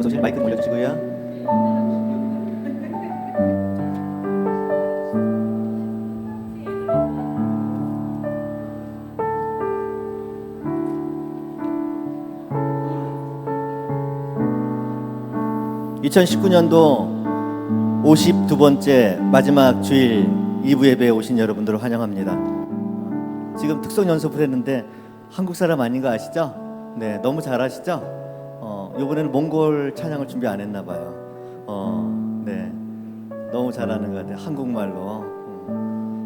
방송실 마이크 올려주시고요. 2019년도 52번째 마지막 주일 2부 예배에 오신 여러분들을 환영합니다. 지금 특성 연습을 했는데 한국 사람 아닌 거 아시죠? 네, 너무 잘하시죠? 이번에는 몽골 찬양을 준비 안 했나 봐요. 네, 너무 잘하는 것 같아요. 한국말로.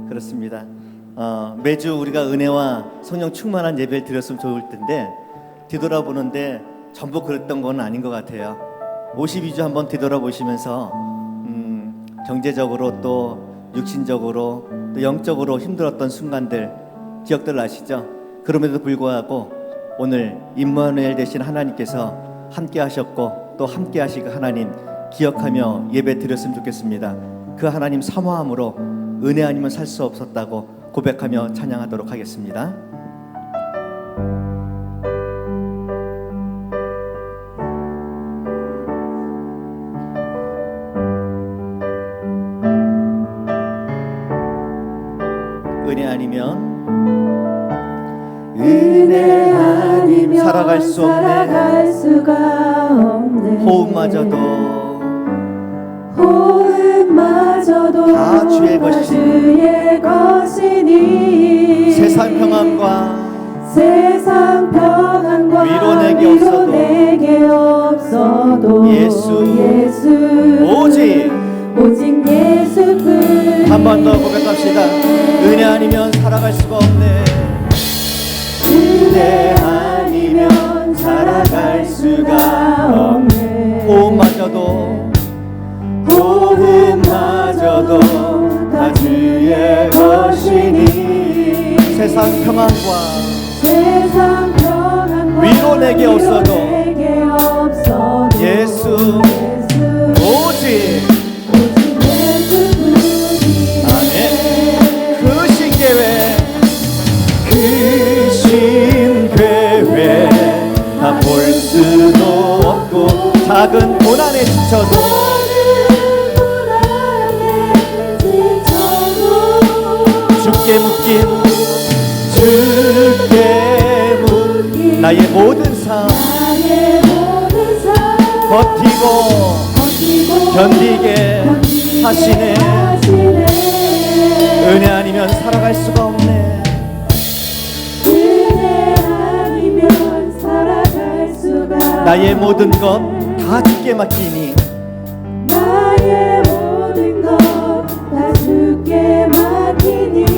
그렇습니다. 매주 우리가 은혜와 성령 충만한 예배를 드렸으면 좋을 텐데 뒤돌아보는데 전부 그랬던 건 아닌 것 같아요. 52주 한번 뒤돌아보시면서 경제적으로 또 육신적으로 또 영적으로 힘들었던 순간들 기억들 나시죠? 그럼에도 불구하고 오늘 임마누엘 되신 하나님께서 함께 하셨고 또 함께 하실 하나님 기억하며 예배 드렸으면 좋겠습니다. 그 하나님 사모함으로 은혜 아니면 살 수 없었다고 고백하며 찬양하도록 하겠습니다. 은혜 아니면 살아갈 수 없네. 호흡마저도 다 주의 것이니 세상 평안과 위로 내게 없어도 예수 오직 예수뿐. 한 번 더 고백합시다. 은혜 아니면 살아갈 수가 없네. 은혜 아니면 살아갈 수가 없네. 호흡마저도 다 주의 것이니 세상 평안과 위로 내게 없어도 예수 오직 다 볼 수도 없고 작은 고난에 지쳐도 주께 묶인 나의 모든 삶 버티고 견디게 하시네. 은혜 아니면 살아갈 수가 없네. 나의 모든 것 다 주께 맡기니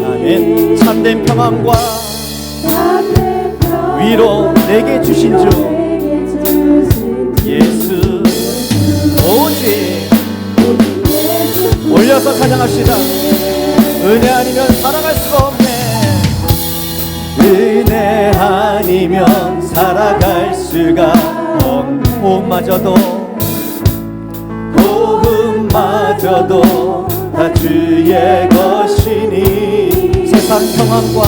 아멘. 참된 평안과 위로 내게 주신 주 예수 오직 올려서 찬양합시다. 은혜 아니면 살아갈 수가 없네. 은혜 아니면 살아갈 수가 없네. 호흡마저도 다 주의 것이니 세상 평안과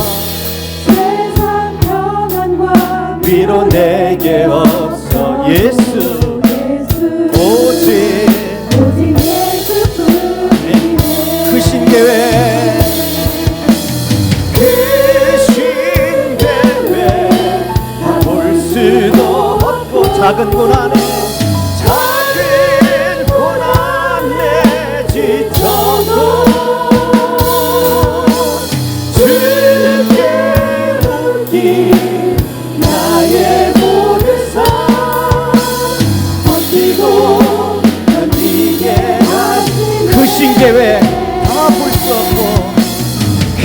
위로 내게 없어 예수 오직 예수뿐. 크신 계획 다 볼 수도 없고 작은 고난에 지쳐도 주께 묶인 나의 모든 삶 버티고 견디게 하신 크신 계획 다 볼 수 없고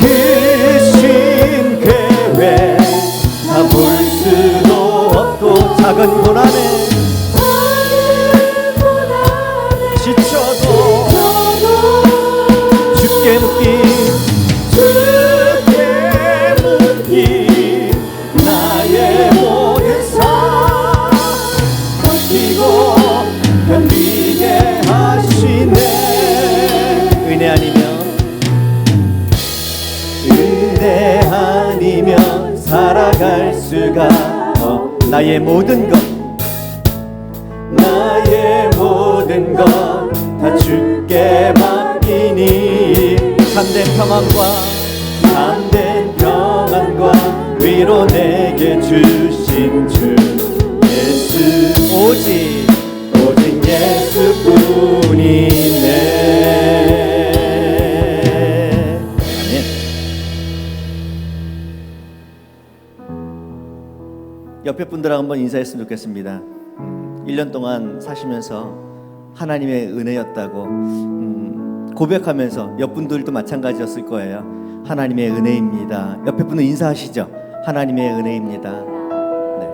크신 계획 다 볼 수도 없고 작은 고난에 주께 묶인 나의 모든 삶 버티고 견디게 하시네. 은혜 아니면 살아갈 수가 없. 나의 모든 것 모든 것 다 주께 맡기니 참된 평안과 위로 내게 주신 주 예수 오직 예수뿐이네. 아멘. 옆에 분들하고 한번 인사했으면 좋겠습니다. 1년 동안 사시면서 하나님의 은혜였다고 고백하면서 옆 분들도 마찬가지였을 거예요. 하나님의 은혜입니다. 옆에 분은 인사하시죠. 하나님의 은혜입니다. 네.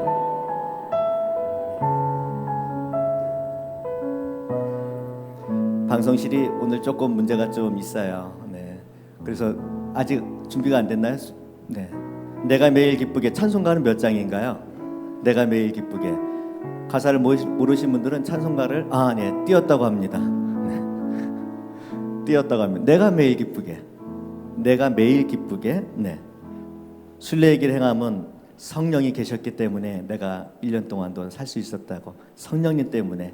방송실이 오늘 조금 문제가 좀 있어요. 네. 그래서 아직 준비가 안 됐나요? 네. 내가 매일 기쁘게 찬송가는 몇 장인가요? 내가 매일 기쁘게. 가사를 모르신 분들은 찬송가를 띄었다고 합니다. 네. 띄었다고 합니다. 내가 매일 기쁘게. 네. 순례의 길 행함은 성령이 계셨기 때문에 내가 1년 동안도 살 수 있었다고. 성령님 때문에,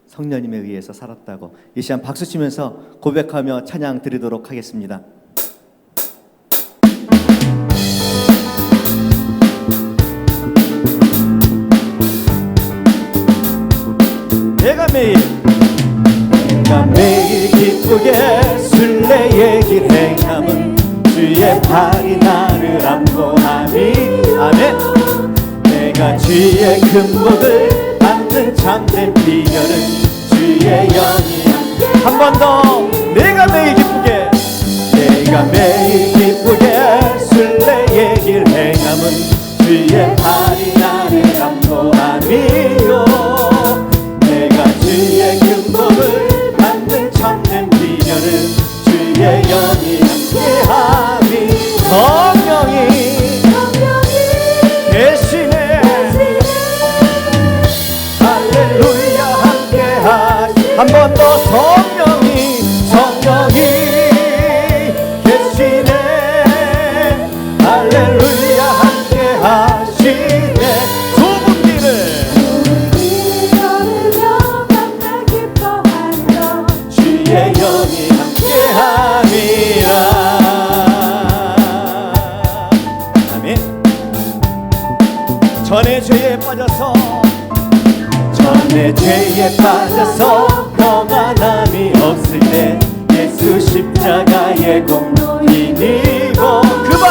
성령님에 의해서 살았다고. 이 시간 박수 치면서 고백하며 찬양 드리도록 하겠습니다. 내가 매일 기쁘게 순례의 길 행함은 주의 팔이 나를 안보하니 아멘. 내가 주의 금복을 받는 참된 비결은 주의 영이 한 번 더. 내가 매일 기쁘게 순례의 길 행함은 주의 팔이 나를 안보하니요. 주의 금복을 받는 참된 비결은 주의 영이 함께하니 성령이 계시네. 할렐루야 함께하니 한 번 더. 성령이 계시네. 할렐루야 함께하시네. 좁은 길을 주의 영이 함께함이라. 아멘. 전의 죄에 빠져서 평안함이 없을 때 예수 십자가의 공로 힘입어 그 발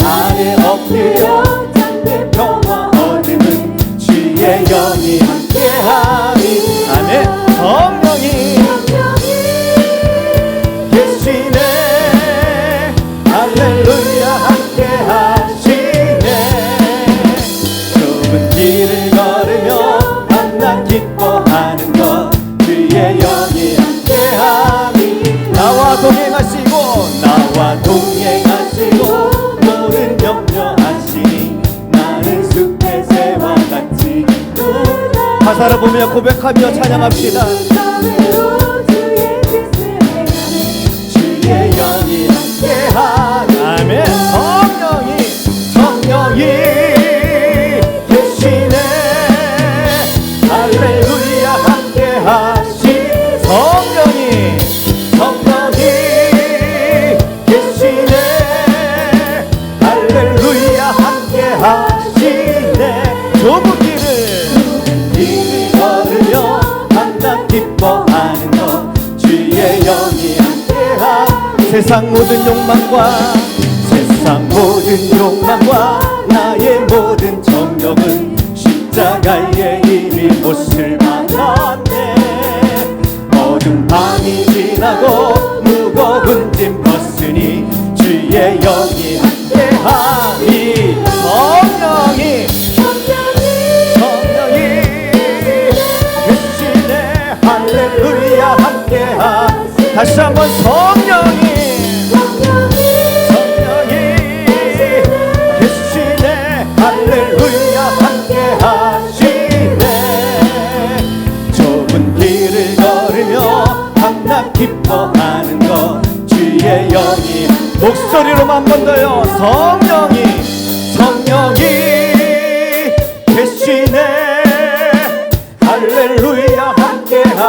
아래 엎드려 잠든 평화 얻음은 주의 영이 함께함이. 아멘. 성령이 계시네. 할렐루야 함께하시네. 좁은 길을 걸으며 만나 기뻐하는 것 주의 영이 함께하니. 나와 동행하시고 모든 염려하시니 나는 숲의 새와 같이 기쁘다. 가사를 보며 고백하며 찬양합시다. 주의 영이 함께하니. 아멘. 성령이 계시네. 할렐루야 함께하시. 성령이 계시네. 할렐루야 함께하시네. 좁은 길을 걸으며 만나 기뻐하는 것 주의 영이 함께하. 세상 모든 욕망과 나의 모든 정욕은 십자가에 이미 못을 받았네. 어두운 밤이 지나고 무거운 짐 벗으니 주의 영이 함께하니. 성령이 계시네. 할렐루야 함께하. 다시 한번 성령이 계시네. 할렐루야 함께하시네. 좁은 길을 걸으며 밤낮 기뻐하는 것 주의 영이. 목소리로만 한 번 더요. 성령이 계시네. 할렐루야 함께하시네.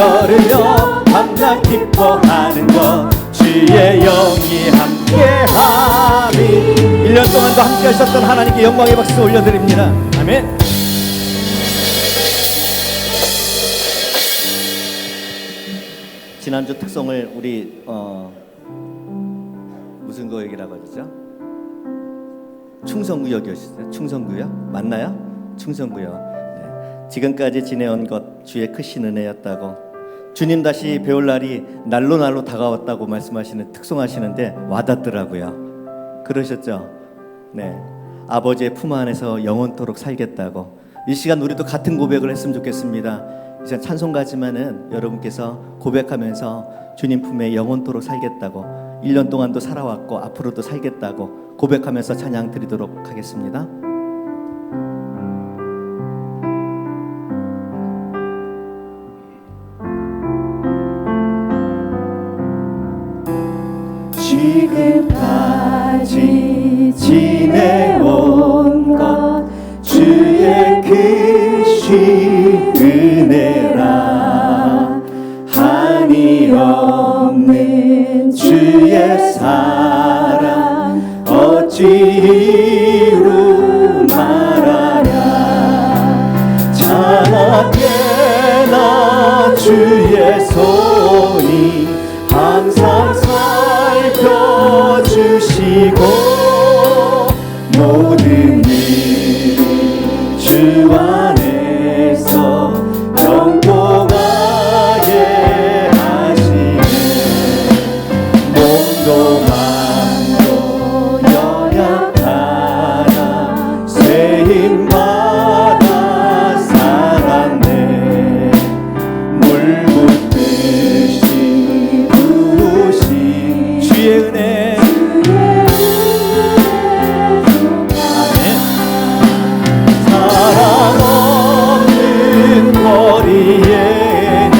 걸으며 밤낮 기뻐하는 것 주의 영이 함께함이 1년 동안도 함께 하셨던 하나님께 영광의 박수 올려드립니다. 아멘. 지난주 특송을 우리 무슨 거 얘기라고 하죠? 충성구역이었어요. 충성구역 맞나요? 충성구역. 네. 지금까지 지내온 것 주의 크신 은혜였다고, 주님 다시 배울 날이 날로 다가왔다고 말씀하시는 특송하시는데 와닿더라고요. 그러셨죠? 네. 아버지의 품 안에서 영원토록 살겠다고. 이 시간 우리도 같은 고백을 했으면 좋겠습니다. 이 시간 찬송가지만은 여러분께서 고백하면서 주님 품에 영원토록 살겠다고, 1년 동안도 살아왔고 앞으로도 살겠다고 고백하면서 찬양 드리도록 하겠습니다. 지금까지 지내온 것 주의 크신 은혜라, 한이 없는 주의 사랑 어찌 이루 말하랴. 장하게나 주의 손이 항상 살펴주시고 모든 일 주 안에서 경고하게 하시네. 몸도 마음도 연약하나 세임받아 살았네. 물 붓듯이 부으신 주의 은혜. 사랑 없는 거리에 나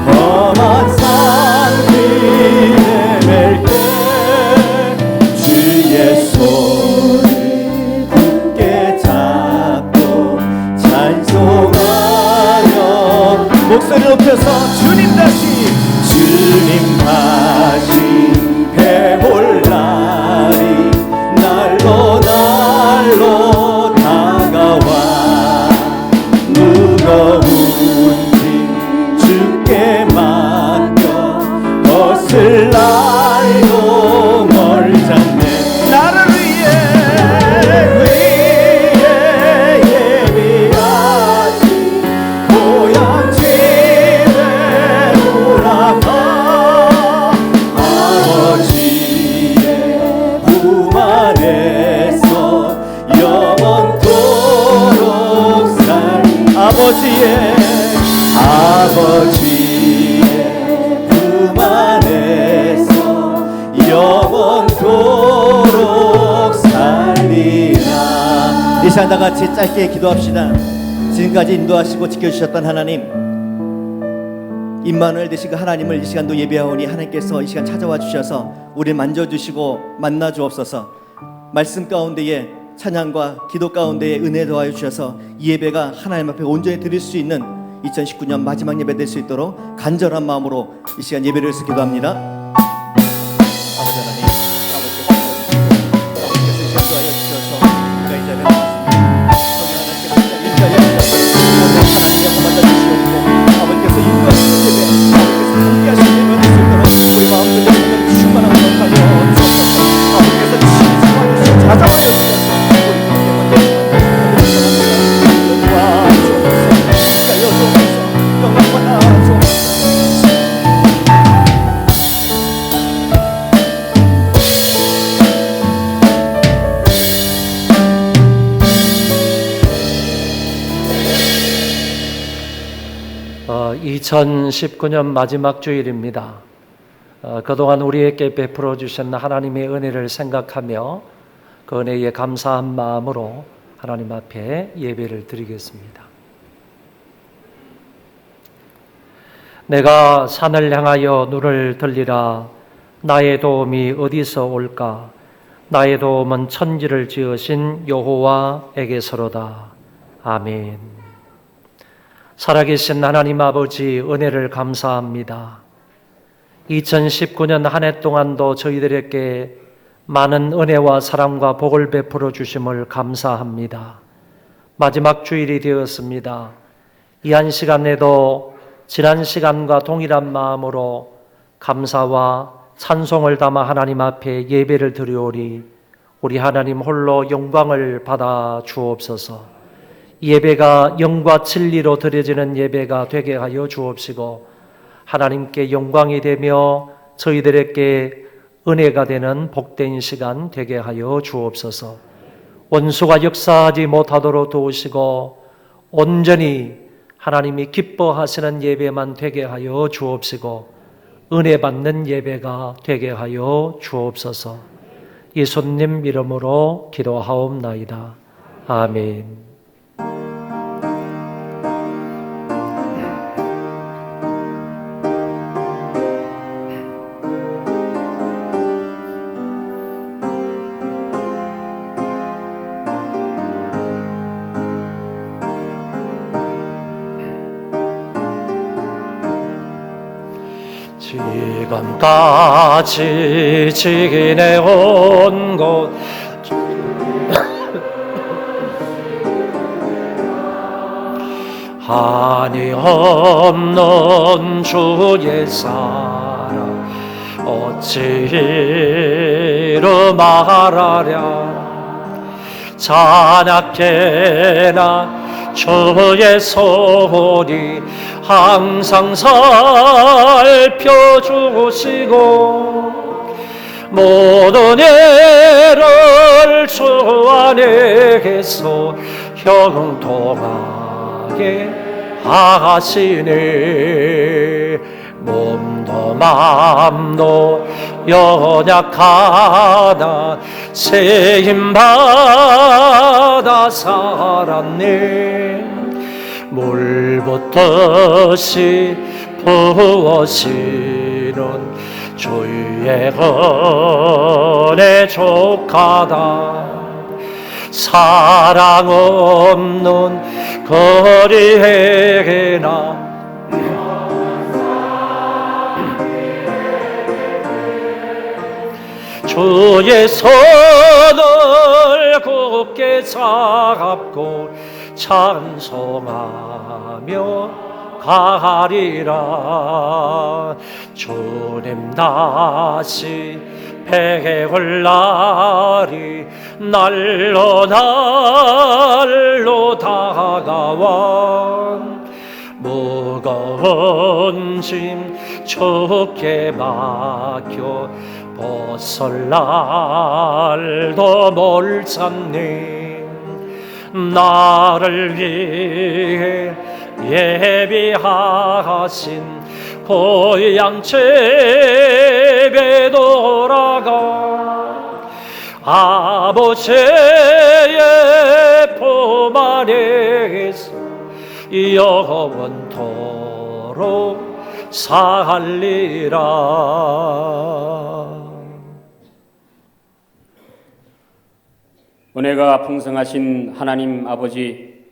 험한 산 비에 맬 때 주의 손을 굳게 잡고 찬송하며 목소리 높여서 주님 다시 배울 날이 날로 다가와. 무거운 짐 주께 맡겨 벗을 날도 멀잖네. 나를 위해 예비하신 고향 집에 돌아가 아버지의 품 안에서 영원토록 아버지의 품 안에서 영원토록 살리라. 이 시간 다 같이 짧게 기도합시다. 지금까지 인도하시고 지켜주셨던 하나님, 임마누엘 되신 그 하나님을 이 시간도 예배하오니 하나님께서 이 시간 찾아와 주셔서 우리를 만져주시고 만나 주옵소서. 말씀 가운데에 찬양과 기도 가운데에 은혜 더하여 주셔서 이 예배가 하나님 앞에 온전히 드릴 수 있는 2019년 마지막 예배 될 수 있도록 간절한 마음으로 이 시간 예배를 해서 기도합니다. 아버지 하나님, 아버지께서 인도하여 주셔서 우리가 이 자리에 나왔습니다. 성령 하나님께서 인도하여 주셔서 하나님의 영광 받아 주시옵고 아버지께서 인도하시는 예배, 아버지께서 함께 하시는 예배 될 수 있도록 우리 마음들 충만한 것을 하여 주옵소서. 아버지께서 찾아와 주셔서 어, 2019년 마지막 주일입니다. 그동안 우리에게 베풀어 주신 하나님의 은혜를 생각하며 그 은혜에 감사한 마음으로 하나님 앞에 예배를 드리겠습니다. 내가 산을 향하여 눈을 들리라. 나의 도움이 어디서 올까? 나의 도움은 천지를 지으신 여호와에게서로다. 아멘. 살아계신 하나님 아버지 은혜를 감사합니다. 2019년 한 해 동안도 저희들에게 많은 은혜와 사랑과 복을 베풀어 주심을 감사합니다. 마지막 주일이 되었습니다. 이 한 시간에도 지난 시간과 동일한 마음으로 감사와 찬송을 담아 하나님 앞에 예배를 드리오리 우리 하나님 홀로 영광을 받아 주옵소서. 예배가 영과 진리로 드려지는 예배가 되게 하여 주옵시고 하나님께 영광이 되며 저희들에게 은혜가 되는 복된 시간 되게 하여 주옵소서. 원수가 역사하지 못하도록 도우시고 온전히 하나님이 기뻐하시는 예배만 되게 하여 주옵시고 은혜 받는 예배가 되게 하여 주옵소서. 예수님 이름으로 기도하옵나이다. 아멘. 지금까지 지내온 곳 한이 없는 주의 사랑 어찌로 말하랴. 잔악게나 주의 소리 항상 살펴주시고 모든 일을 주 안에서 형통하게 하시네. 몸도 마음도 연약하다 세임받아 살았네. 물붓듯이 부어지는 주의 은혜 족하다. 사랑 없는 거리에나 주의 손을 굳게 잡고 찬송하며 가리라. 주님 다시 배울 날이 날로 다가와 무거운 짐 주께 맡겨 벗을 날도 멀잖네. 나를 위해 예비하신 고향 집에 돌아가 아버지의 품 안에서 영원토록 살리라. 은혜가 풍성하신 하나님 아버지,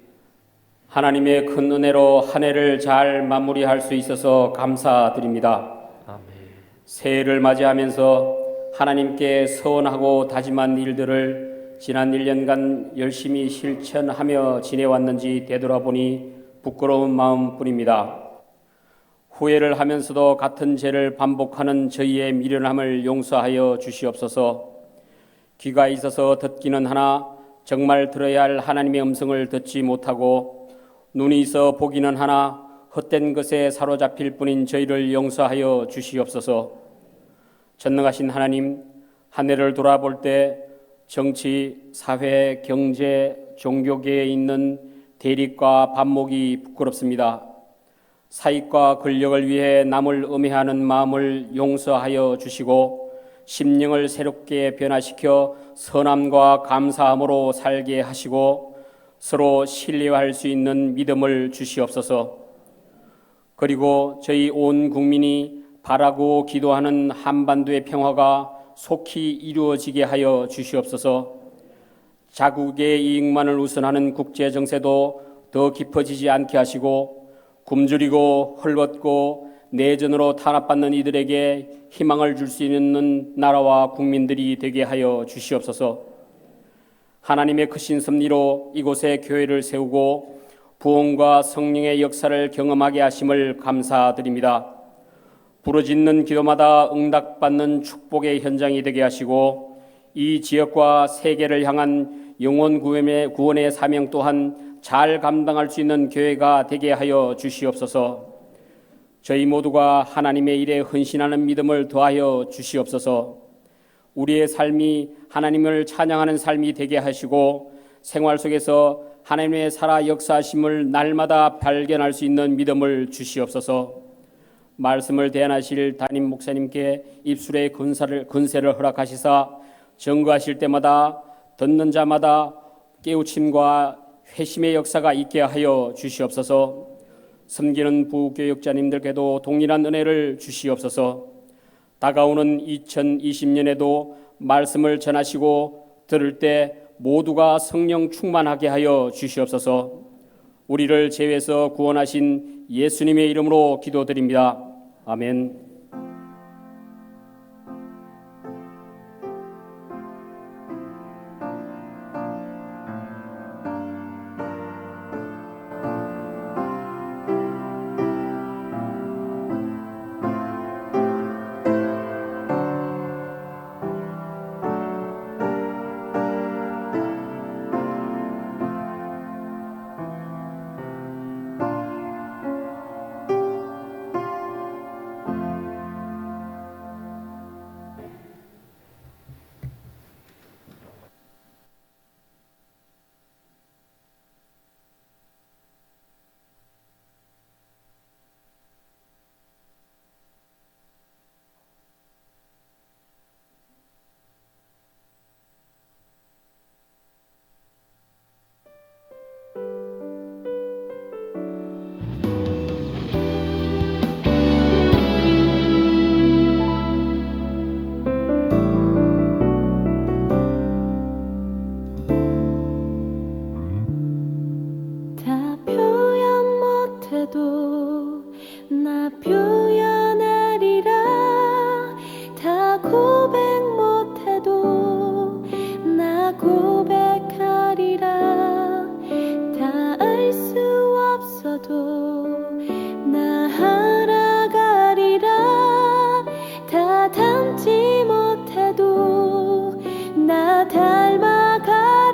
하나님의 큰 은혜로 한 해를 잘 마무리할 수 있어서 감사드립니다. 아멘. 새해를 맞이하면서 하나님께 서원하고 다짐한 일들을 지난 1년간 열심히 실천하며 지내왔는지 되돌아보니 부끄러운 마음뿐입니다. 후회를 하면서도 같은 죄를 반복하는 저희의 미련함을 용서하여 주시옵소서. 귀가 있어서 듣기는 하나 정말 들어야 할 하나님의 음성을 듣지 못하고 눈이 있어 보기는 하나 헛된 것에 사로잡힐 뿐인 저희를 용서하여 주시옵소서. 전능하신 하나님, 한 해를 돌아볼 때 정치, 사회, 경제, 종교계에 있는 대립과 반목이 부끄럽습니다. 사익과 권력을 위해 남을 음해하는 마음을 용서하여 주시고 심령을 새롭게 변화시켜 선함과 감사함으로 살게 하시고 서로 신뢰할 수 있는 믿음을 주시옵소서. 그리고 저희 온 국민이 바라고 기도하는 한반도의 평화가 속히 이루어지게 하여 주시옵소서. 자국의 이익만을 우선하는 국제 정세도 더 깊어지지 않게 하시고 굶주리고 헐벗고 내전으로 탄압받는 이들에게 희망을 줄 수 있는 나라와 국민들이 되게 하여 주시옵소서. 하나님의 크신 섭리로 이곳에 교회를 세우고 부흥과 성령의 역사를 경험하게 하심을 감사드립니다. 부르짖는 기도마다 응답받는 축복의 현장이 되게 하시고 이 지역과 세계를 향한 영혼 구원의 사명 또한 잘 감당할 수 있는 교회가 되게 하여 주시옵소서. 저희 모두가 하나님의 일에 헌신하는 믿음을 더하여 주시옵소서. 우리의 삶이 하나님을 찬양하는 삶이 되게 하시고 생활 속에서 하나님의 살아 역사하심을 날마다 발견할 수 있는 믿음을 주시옵소서. 말씀을 대안하실 담임 목사님께 입술의 근세를 허락하시사 증거하실 때마다 듣는 자마다 깨우침과 회심의 역사가 있게 하여 주시옵소서. 섬기는 부교육자님들께도 동일한 은혜를 주시옵소서. 다가오는 2020년에도 말씀을 전하시고 들을 때 모두가 성령 충만하게 하여 주시옵소서. 우리를 죄에서 구원하신 예수님의 이름으로 기도드립니다. 아멘. 닮아가리라.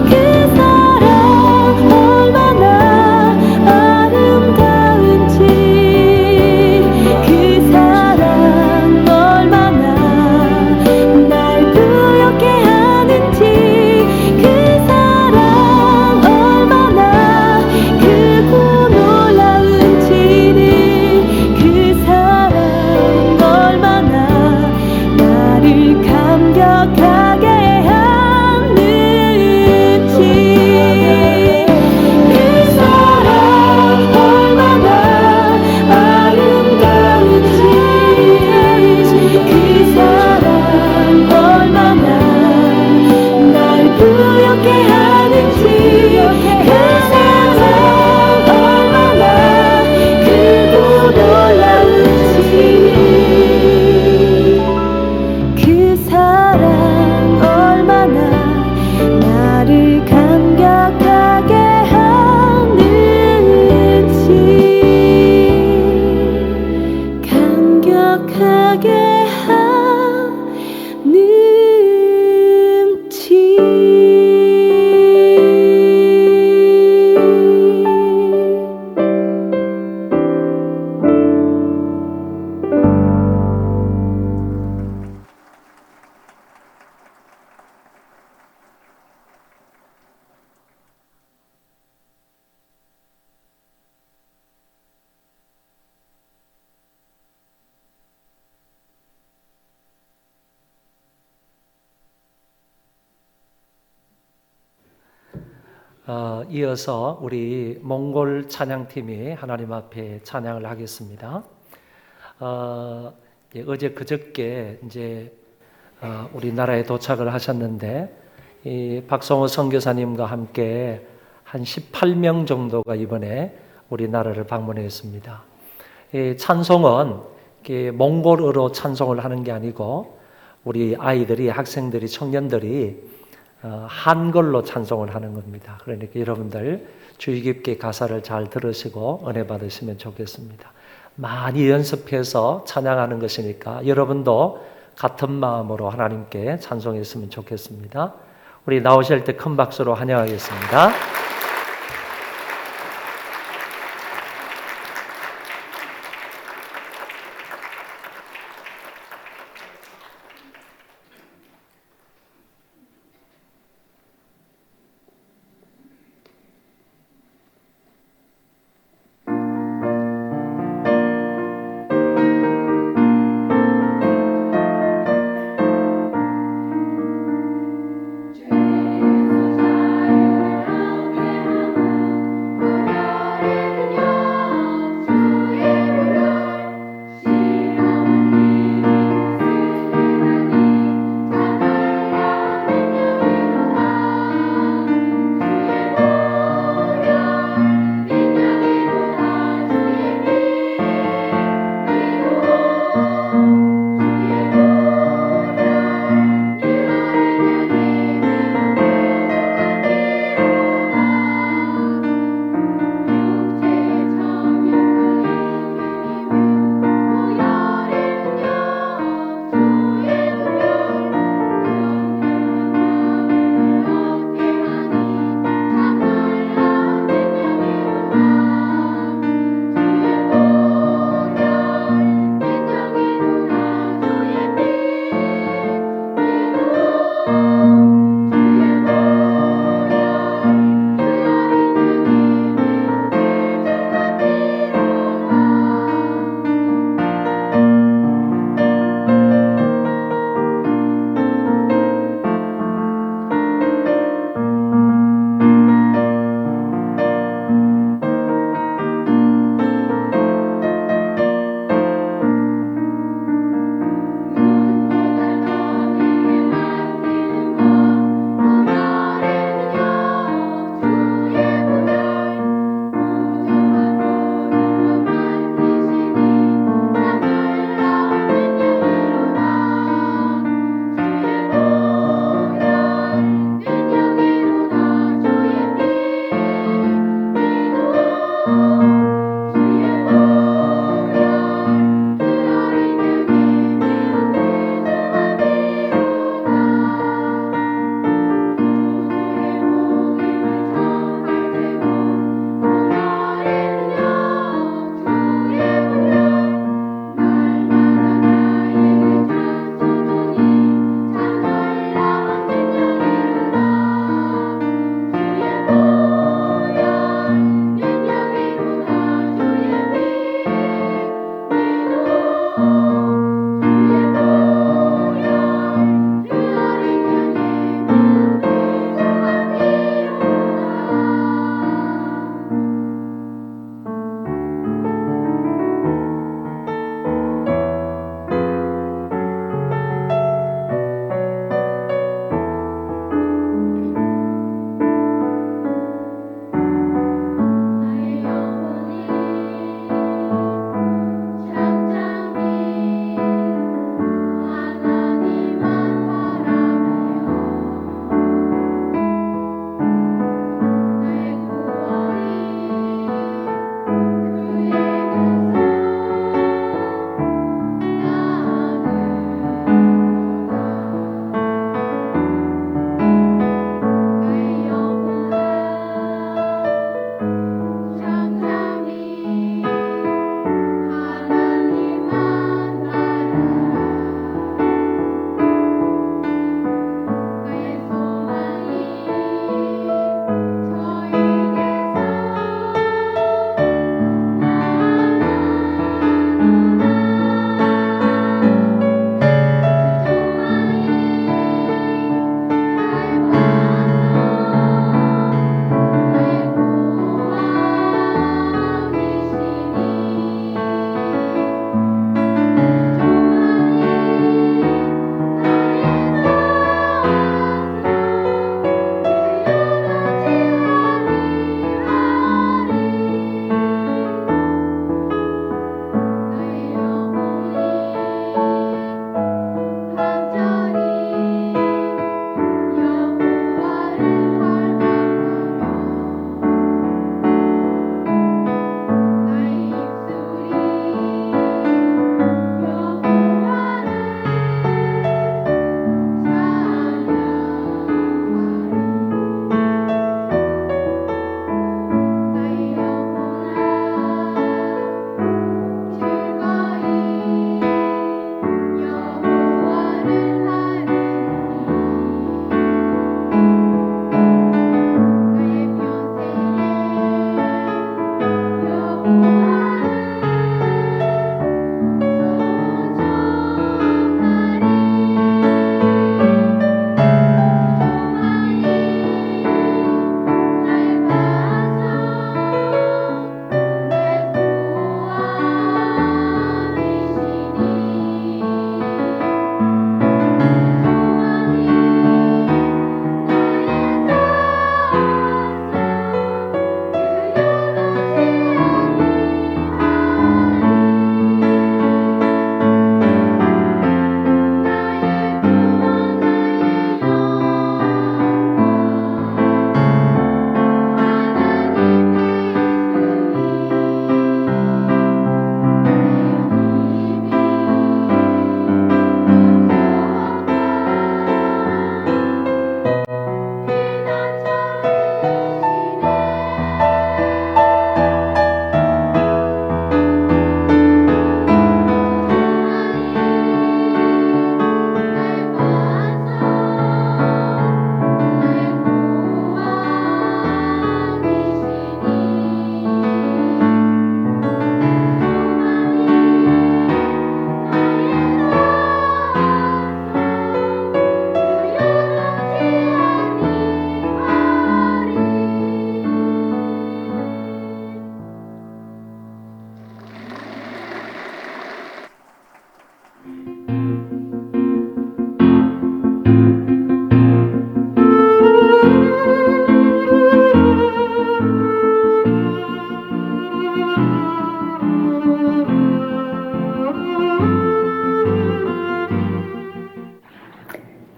그 이어서 우리 몽골 찬양팀이 하나님 앞에 찬양을 하겠습니다. 어제 그저께 이제 우리나라에 도착을 하셨는데 이 박성호 선교사님과 함께 한 18명 정도가 이번에 우리나라를 방문했습니다. 이 찬송은 몽골어로 찬송을 하는 게 아니고 우리 아이들이, 학생들이, 청년들이 한글로 찬송을 하는 겁니다. 그러니까 여러분들 주의 깊게 가사를 잘 들으시고 은혜 받으시면 좋겠습니다. 많이 연습해서 찬양하는 것이니까 여러분도 같은 마음으로 하나님께 찬송했으면 좋겠습니다. 우리 나오실 때 큰 박수로 환영하겠습니다. Dreams of fire out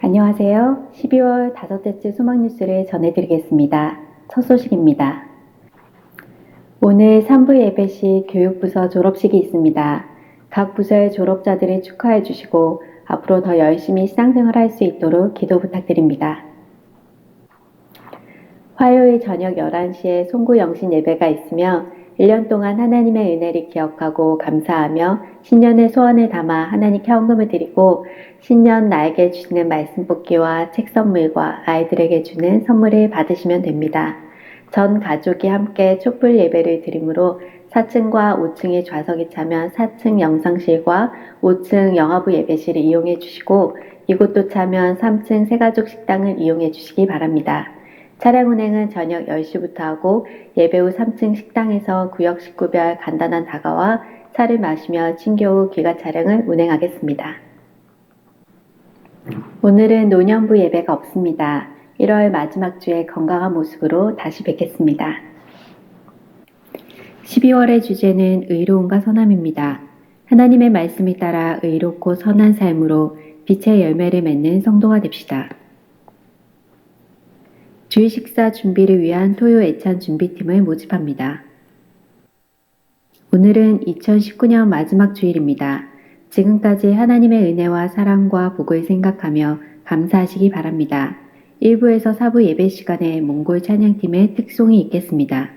안녕하세요. 12월 다섯째 주 수막 뉴스를 전해드리겠습니다. 첫 소식입니다. 오늘 3부 예배 시 교육부서 졸업식이 있습니다. 각 부서의 졸업자들을 축하해 주시고 앞으로 더 열심히 신앙생활 할 수 있도록 기도 부탁드립니다. 화요일 저녁 11시에 송구 영신 예배가 있으며 1년 동안 하나님의 은혜를 기억하고 감사하며 신년의 소원을 담아 하나님께 헌금을 드리고 신년 나에게 주시는 말씀 뽑기와 책 선물과 아이들에게 주는 선물을 받으시면 됩니다. 전 가족이 함께 촛불 예배를 드리므로 4층과 5층의 좌석이 차면 4층 영상실과 5층 영화부 예배실을 이용해 주시고 이곳도 차면 3층 새가족 식당을 이용해 주시기 바랍니다. 차량 운행은 저녁 10시부터 하고 예배 후 3층 식당에서 구역 식구별 간단한 다가와 차를 마시며 친교 후 귀가 차량을 운행하겠습니다. 오늘은 노년부 예배가 없습니다. 1월 마지막 주에 건강한 모습으로 다시 뵙겠습니다. 12월의 주제는 의로움과 선함입니다. 하나님의 말씀에 따라 의롭고 선한 삶으로 빛의 열매를 맺는 성도가 됩시다. 주일 식사 준비를 위한 토요 애찬 준비팀을 모집합니다. 오늘은 2019년 마지막 주일입니다. 지금까지 하나님의 은혜와 사랑과 복을 생각하며 감사하시기 바랍니다. 1부에서 4부 예배 시간에 몽골 찬양팀의 특송이 있겠습니다.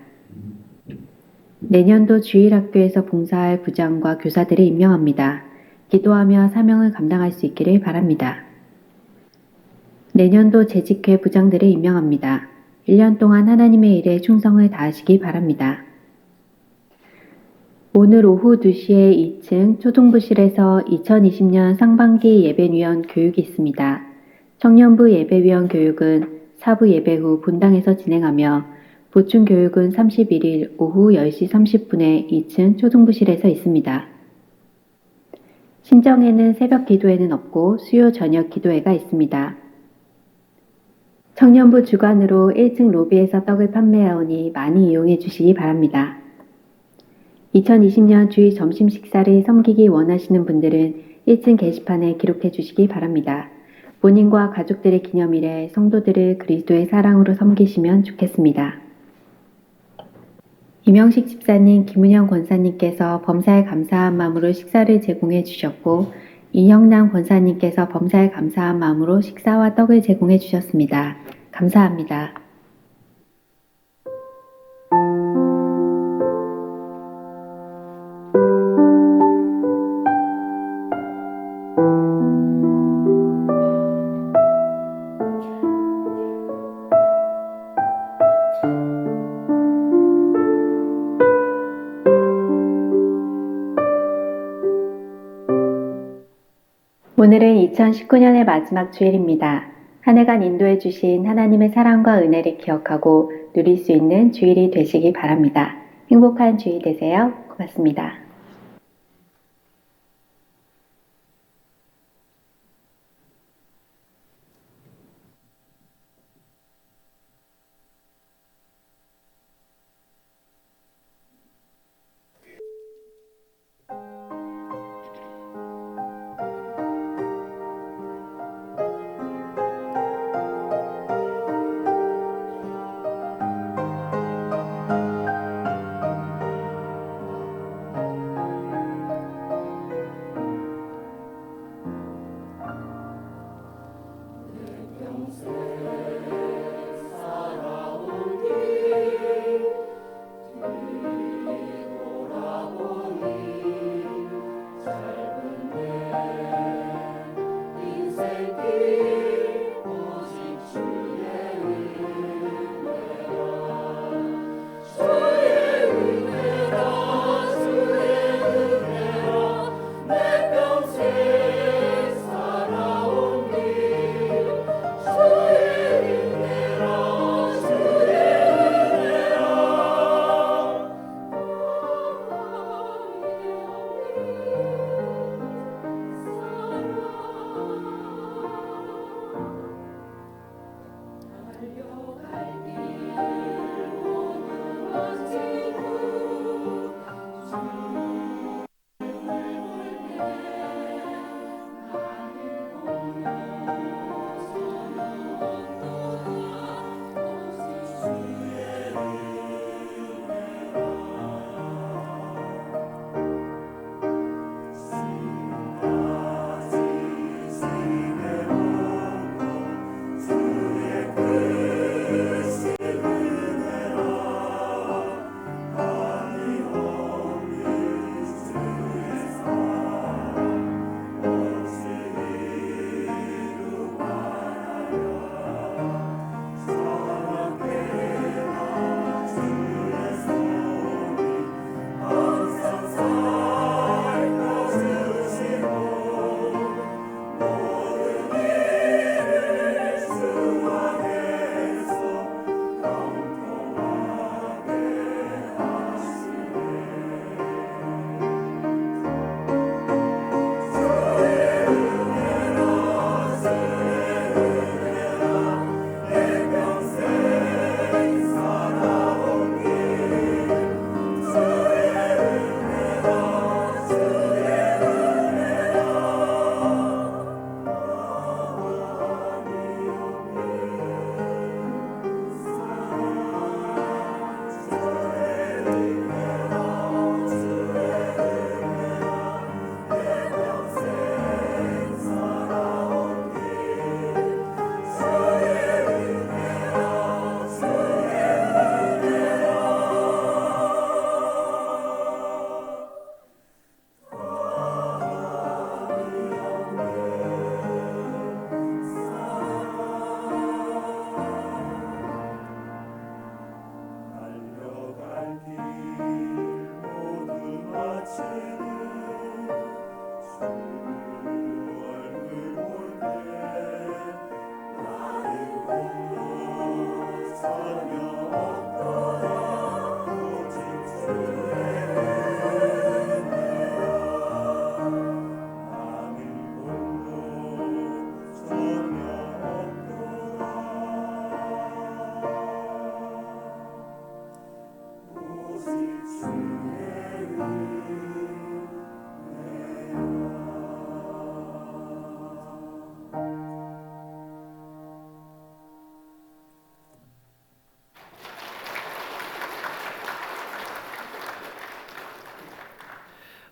내년도 주일학교에서 봉사할 부장과 교사들을 임명합니다. 기도하며 사명을 감당할 수 있기를 바랍니다. 내년도 재직회 부장들을 임명합니다. 1년 동안 하나님의 일에 충성을 다하시기 바랍니다. 오늘 오후 2시에 2층 초등부실에서 2020년 상반기 예배위원 교육이 있습니다. 청년부 예배위원 교육은 4부 예배 후 본당에서 진행하며 보충 교육은 31일 오후 10시 30분에 2층 초등부실에서 있습니다. 신정에는 새벽 기도회는 없고 수요 저녁 기도회가 있습니다. 청년부 주관으로 1층 로비에서 떡을 판매하오니 많이 이용해 주시기 바랍니다. 2020년 주일 점심 식사를 섬기기 원하시는 분들은 1층 게시판에 기록해 주시기 바랍니다. 본인과 가족들의 기념일에 성도들을 그리스도의 사랑으로 섬기시면 좋겠습니다. 이명식 집사님, 김은영 권사님께서 범사에 감사한 마음으로 식사를 제공해 주셨고 이형남 권사님께서 범사에 감사한 마음으로 식사와 떡을 제공해 주셨습니다. 감사합니다. 오늘은 2019년의 마지막 주일입니다. 한 해간 인도해 주신 하나님의 사랑과 은혜를 기억하고 누릴 수 있는 주일이 되시기 바랍니다. 행복한 주일 되세요. 고맙습니다. 주의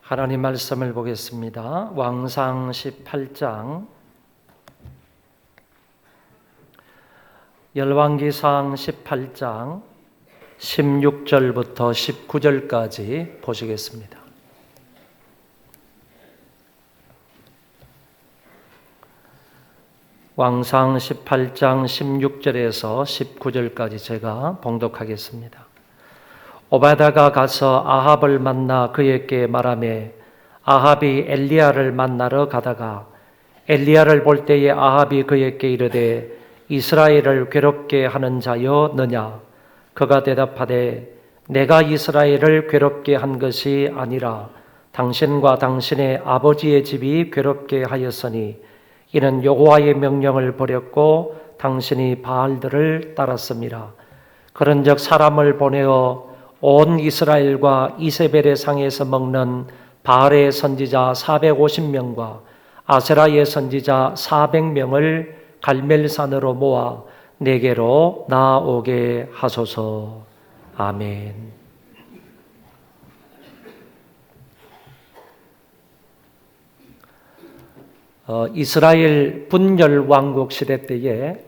하나님 말씀을 보겠습니다. 왕상 18장, 열왕기상 18장 16절부터 19절까지 보시겠습니다. 왕상 18장 16절에서 19절까지 제가 봉독하겠습니다. 오바다가 가서 아합을 만나 그에게 말하매 아합이 엘리야를 만나러 가다가 엘리야를 볼 때에 아합이 그에게 이르되 이스라엘을 괴롭게 하는 자여 너냐? 그가 대답하되 내가 이스라엘을 괴롭게 한 것이 아니라 당신과 당신의 아버지의 집이 괴롭게 하였으니 이는 여호와의 명령을 버렸고 당신이 바알들을 따랐습니다. 그런즉 사람을 보내어 온 이스라엘과 이세벨의 상에서 먹는 바알의 선지자 450명과 아세라의 선지자 400명을 갈멜산으로 모아 내게로 나오게 하소서. 아멘. 이스라엘 분열 왕국 시대 때에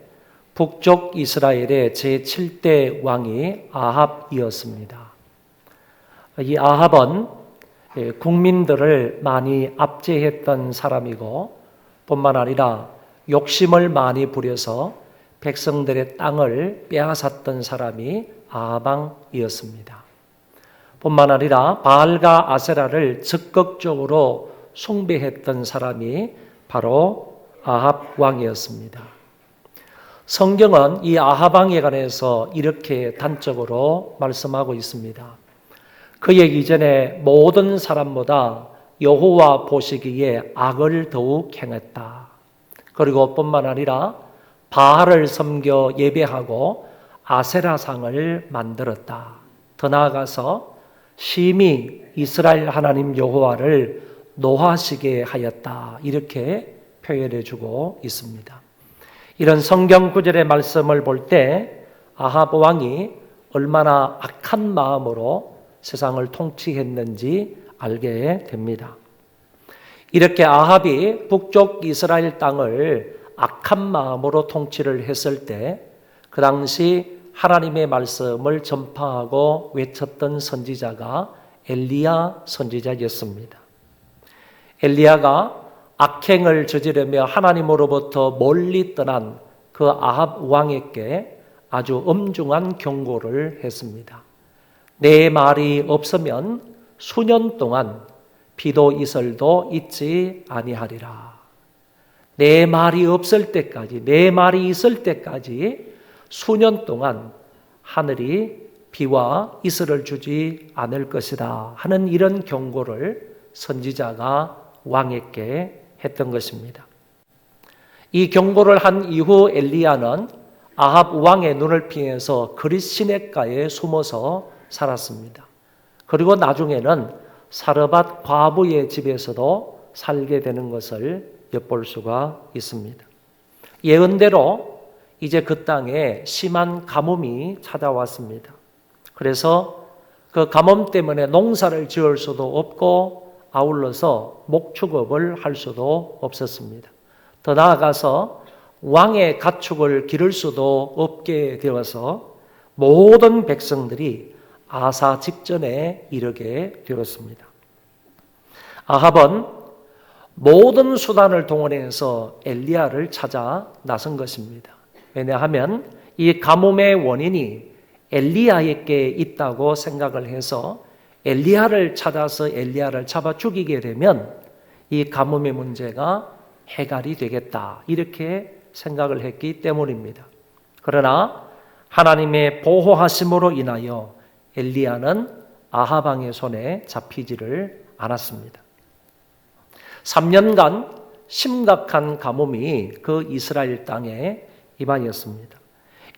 북쪽 이스라엘의 제7대 왕이 아합이었습니다. 이 아합은 국민들을 많이 압제했던 사람이고 뿐만 아니라 욕심을 많이 부려서 백성들의 땅을 빼앗았던 사람이 아합왕이었습니다. 뿐만 아니라 바알과 아세라를 적극적으로 숭배했던 사람이 바로 아합 왕이었습니다. 성경은 이 아합 왕에 관해서 이렇게 단적으로 말씀하고 있습니다. 그의 이전에 모든 사람보다 여호와 보시기에 악을 더욱 행했다. 그리고 뿐만 아니라 바알을 섬겨 예배하고 아세라상을 만들었다. 더 나아가서 심히 이스라엘 하나님 여호와를 노하시게 하였다. 이렇게 표현해 주고 있습니다. 이런 성경 구절의 말씀을 볼 때 아합 왕이 얼마나 악한 마음으로 세상을 통치했는지 알게 됩니다. 이렇게 아합이 북쪽 이스라엘 땅을 악한 마음으로 통치를 했을 때 그 당시 하나님의 말씀을 전파하고 외쳤던 선지자가 엘리야 선지자였습니다. 엘리야가 악행을 저지르며 하나님으로부터 멀리 떠난 그 아합 왕에게 아주 엄중한 경고를 했습니다. 내 말이 없으면 수년 동안 비도 이슬도 있지 아니하리라. 내 말이 없을 때까지, 내 말이 있을 때까지 수년 동안 하늘이 비와 이슬을 주지 않을 것이다 하는 이런 경고를 선지자가 왕에게 했던 것입니다. 이 경고를 한 이후 엘리야는 아합 왕의 눈을 피해서 그릿 시냇가에 숨어서 살았습니다. 그리고 나중에는 사르밧 과부의 집에서도 살게 되는 것을 엿볼 수가 있습니다. 예언대로 이제 그 땅에 심한 가뭄이 찾아왔습니다. 그래서 그 가뭄 때문에 농사를 지을 수도 없고 아울러서 목축업을 할 수도 없었습니다. 더 나아가서 왕의 가축을 기를 수도 없게 되어서 모든 백성들이 아사 직전에 이르게 되었습니다. 아합은 모든 수단을 동원해서 엘리야를 찾아 나선 것입니다. 왜냐하면 이 가뭄의 원인이 엘리야에게 있다고 생각을 해서 엘리야를 찾아서 엘리야를 잡아 죽이게 되면 이 가뭄의 문제가 해결이 되겠다 이렇게 생각을 했기 때문입니다. 그러나 하나님의 보호하심으로 인하여 엘리야는 아합 왕의 손에 잡히지를 않았습니다. 3년간 심각한 가뭄이 그 이스라엘 땅에 임하였습니다.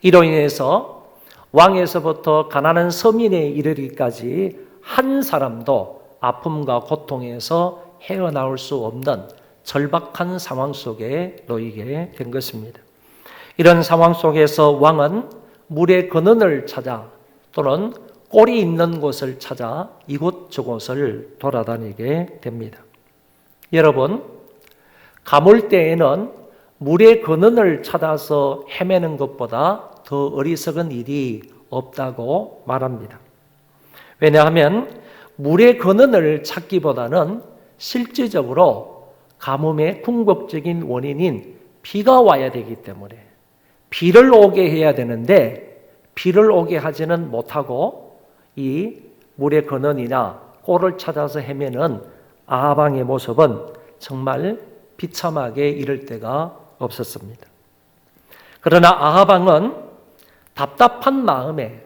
이로 인해서 왕에서부터 가난한 서민에 이르기까지 한 사람도 아픔과 고통에서 헤어나올 수 없는 절박한 상황 속에 놓이게 된 것입니다. 이런 상황 속에서 왕은 물의 근원을 찾아 또는 꼴이 있는 곳을 찾아 이곳저곳을 돌아다니게 됩니다. 여러분, 가물대에는 물의 근원을 찾아서 헤매는 것보다 더 어리석은 일이 없다고 말합니다. 왜냐하면 물의 근원을 찾기보다는 실질적으로 가뭄의 궁극적인 원인인 비가 와야 되기 때문에 비를 오게 해야 되는데 비를 오게 하지는 못하고 이 물의 근원이나 꼴을 찾아서 헤매는 아합왕의 모습은 정말 비참하게 이를 데가 없었습니다. 그러나 아합왕은 답답한 마음에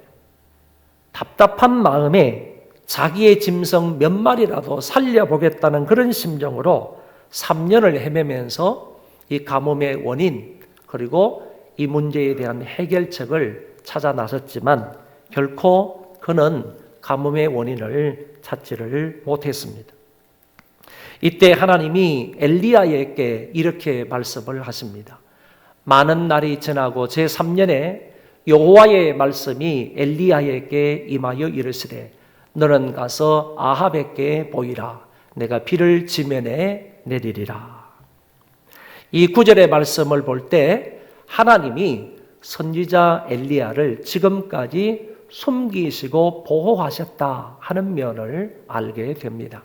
자기의 짐승 몇 마리라도 살려보겠다는 그런 심정으로 3년을 헤매면서 이 가뭄의 원인 그리고 이 문제에 대한 해결책을 찾아 나섰지만 결코 그는 가뭄의 원인을 찾지를 못했습니다. 이때 하나님이 엘리야에게 이렇게 말씀을 하십니다. 많은 날이 지나고 제3년에 여호와의 말씀이 엘리야에게 임하여 이르시되 너는 가서 아합에게 보이라. 내가 비를 지면에 내리리라. 이 9절의 말씀을 볼 때 하나님이 선지자 엘리야를 지금까지 숨기시고 보호하셨다 하는 면을 알게 됩니다.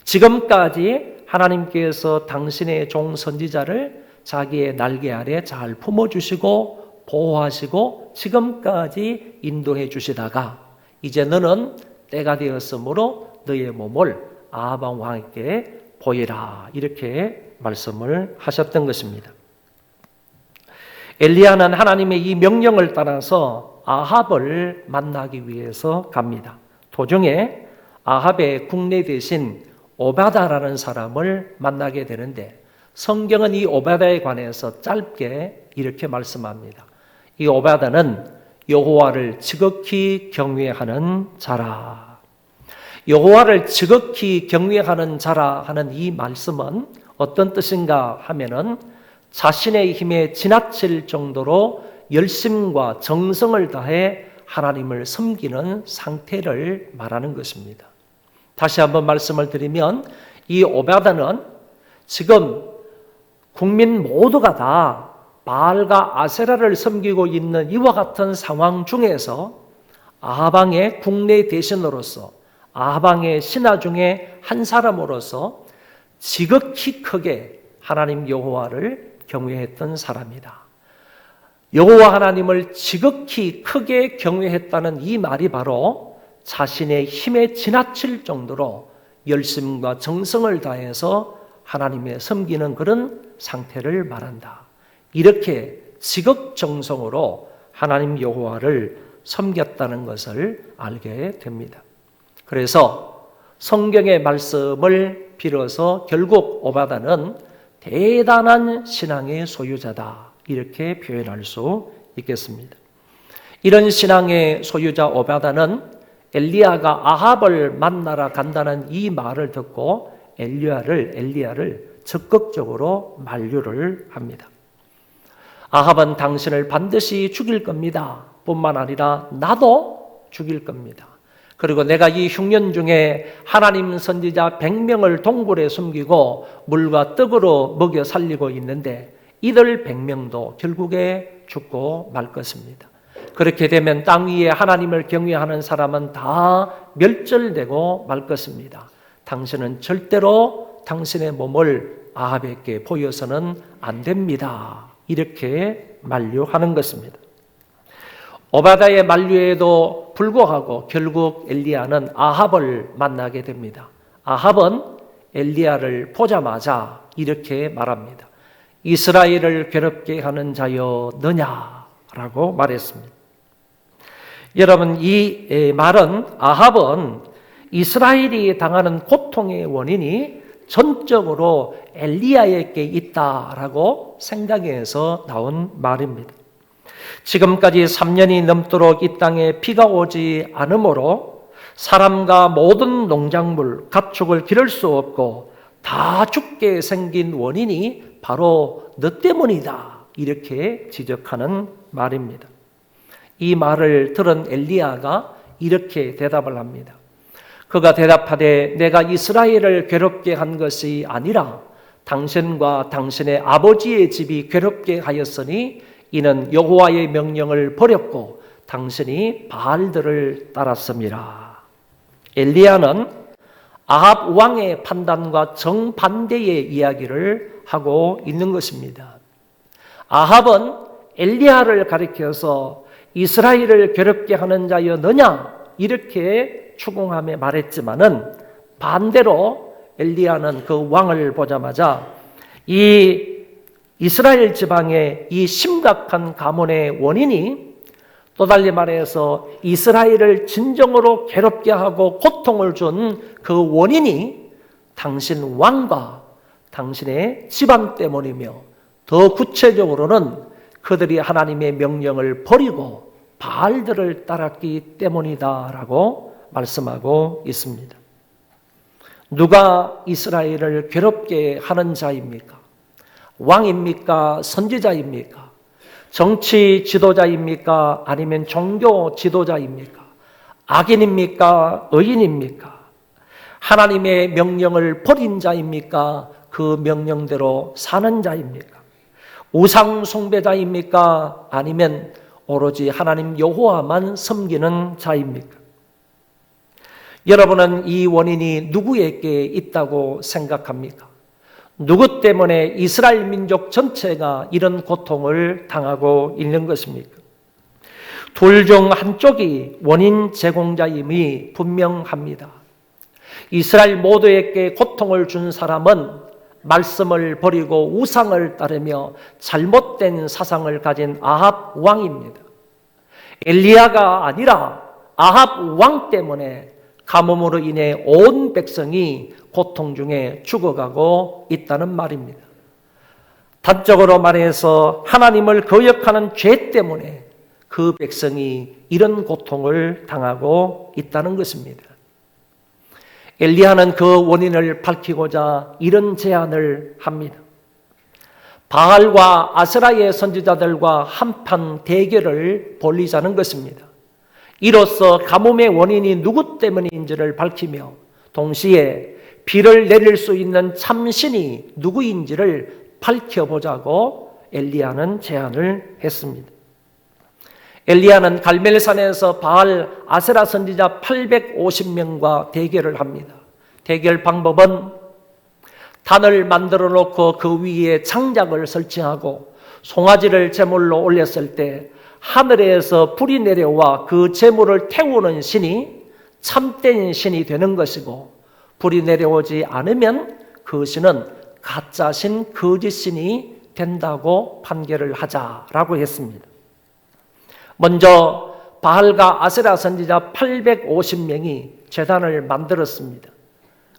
지금까지 하나님께서 당신의 종 선지자를 자기의 날개 아래 잘 품어주시고 보호하시고 지금까지 인도해 주시다가 이제 너는 때가 되었으므로 너의 몸을 아합 왕에게 보이라 이렇게 말씀을 하셨던 것입니다. 엘리야는 하나님의 이 명령을 따라서 아합을 만나기 위해서 갑니다. 도중에 아합의 국내 대신 오바다라는 사람을 만나게 되는데 성경은 이 오바다에 관해서 짧게 이렇게 말씀합니다. 이 오바다는 여호와를 지극히 경외하는 자라. 여호와를 지극히 경외하는 자라 하는 이 말씀은 어떤 뜻인가 하면은 자신의 힘에 지나칠 정도로 열심과 정성을 다해 하나님을 섬기는 상태를 말하는 것입니다. 다시 한번 말씀을 드리면 이 오바다는 지금 국민 모두가 다 바알과 아세라를 섬기고 있는 이와 같은 상황 중에서 아합왕의 국내 대신으로서 아합왕의 신하 중에 한 사람으로서 지극히 크게 하나님 여호와를 경외했던 사람이다. 여호와 하나님을 지극히 크게 경외했다는 이 말이 바로 자신의 힘에 지나칠 정도로 열심과 정성을 다해서 하나님의 섬기는 그런 상태를 말한다. 이렇게 지극정성으로 하나님 여호와를 섬겼다는 것을 알게 됩니다. 그래서 성경의 말씀을 빌어서 결국 오바다는 대단한 신앙의 소유자다. 이렇게 표현할 수 있겠습니다. 이런 신앙의 소유자 오바다는 엘리야가 아합을 만나러 간다는 이 말을 듣고 엘리야를 적극적으로 만류를 합니다. 아합은 당신을 반드시 죽일 겁니다. 뿐만 아니라 나도 죽일 겁니다. 그리고 내가 이 흉년 중에 하나님 선지자 100명을 동굴에 숨기고 물과 떡으로 먹여 살리고 있는데 이들 100명도 결국에 죽고 말 것입니다. 그렇게 되면 땅 위에 하나님을 경외하는 사람은 다 멸절되고 말 것입니다. 당신은 절대로 당신의 몸을 아합에게 보여서는 안 됩니다. 이렇게 만류하는 것입니다. 오바다의 만류에도 불구하고 결국 엘리야는 아합을 만나게 됩니다. 아합은 엘리야를 보자마자 이렇게 말합니다. 이스라엘을 괴롭게 하는 자여 너냐라고 말했습니다. 여러분, 이 말은 아합은 이스라엘이 당하는 고통의 원인이 전적으로 엘리야에게 있다라고 생각해서 나온 말입니다. 지금까지 3년이 넘도록 이 땅에 비가 오지 않으므로 사람과 모든 농작물, 가축을 기를 수 없고 다 죽게 생긴 원인이 바로 너 때문이다. 이렇게 지적하는 말입니다. 이 말을 들은 엘리야가 이렇게 대답을 합니다. 그가 대답하되 내가 이스라엘을 괴롭게 한 것이 아니라 당신과 당신의 아버지의 집이 괴롭게 하였으니 이는 여호와의 명령을 버렸고 당신이 바알들을 따랐습니다. 엘리야는 아합 왕의 판단과 정반대의 이야기를 하고 있는 것입니다. 아합은 엘리야를 가리켜서 이스라엘을 괴롭게 하는 자여 너냐 이렇게 추궁하며 말했지만은 반대로 엘리야는 그 왕을 보자마자 이 이스라엘 지방의 이 심각한 가문의 원인이 또 달리 말해서 이스라엘을 진정으로 괴롭게 하고 고통을 준 그 원인이 당신 왕과 당신의 집안 때문이며 더 구체적으로는 그들이 하나님의 명령을 버리고 바알들을 따랐기 때문이다라고 말씀하고 있습니다. 누가 이스라엘을 괴롭게 하는 자입니까? 왕입니까? 선지자입니까? 정치 지도자입니까? 아니면 종교 지도자입니까? 악인입니까? 의인입니까? 하나님의 명령을 버린 자입니까? 그 명령대로 사는 자입니까? 우상 숭배자입니까? 아니면 오로지 하나님 여호와만 섬기는 자입니까? 여러분은 이 원인이 누구에게 있다고 생각합니까? 누구 때문에 이스라엘 민족 전체가 이런 고통을 당하고 있는 것입니까? 둘 중 한쪽이 원인 제공자임이 분명합니다. 이스라엘 모두에게 고통을 준 사람은 말씀을 버리고 우상을 따르며 잘못된 사상을 가진 아합 왕입니다. 엘리야가 아니라 아합 왕 때문에 가뭄으로 인해 온 백성이 고통 중에 죽어가고 있다는 말입니다. 단적으로 말해서 하나님을 거역하는 죄 때문에 그 백성이 이런 고통을 당하고 있다는 것입니다. 엘리야는 그 원인을 밝히고자 이런 제안을 합니다. 바알과 아세라의 선지자들과 한판 대결을 벌이자는 것입니다. 이로써 가뭄의 원인이 누구 때문인지를 밝히며 동시에 비를 내릴 수 있는 참신이 누구인지를 밝혀보자고 엘리야는 제안을 했습니다. 엘리야는 갈멜산에서 바알 아세라 선지자 850명과 대결을 합니다. 대결 방법은 단을 만들어 놓고 그 위에 장작을 설치하고 송아지를 제물로 올렸을 때 하늘에서 불이 내려와 그 제물을 태우는 신이 참된 신이 되는 것이고 불이 내려오지 않으면 그 신은 가짜 신, 거짓 신이 된다고 판결을 하자라고 했습니다. 먼저 바알과 아세라 선지자 850명이 제단을 만들었습니다.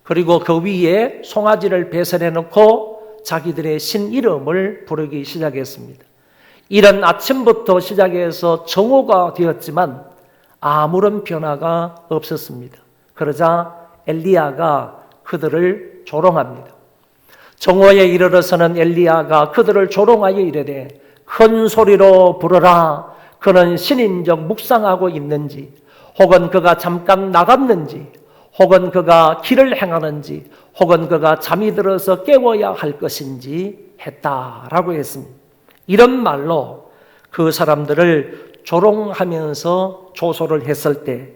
그리고 그 위에 송아지를 배설해 놓고 자기들의 신 이름을 부르기 시작했습니다. 이런 아침부터 시작해서 정오가 되었지만 아무런 변화가 없었습니다. 그러자 엘리야가 그들을 조롱합니다. 정오에 이르러서는 엘리야가 그들을 조롱하여 이르되 큰 소리로 부르라. 그는 신인적 묵상하고 있는지 혹은 그가 잠깐 나갔는지 혹은 그가 길을 행하는지 혹은 그가 잠이 들어서 깨워야 할 것인지 했다라고 했습니다. 이런 말로 그 사람들을 조롱하면서 조소를 했을 때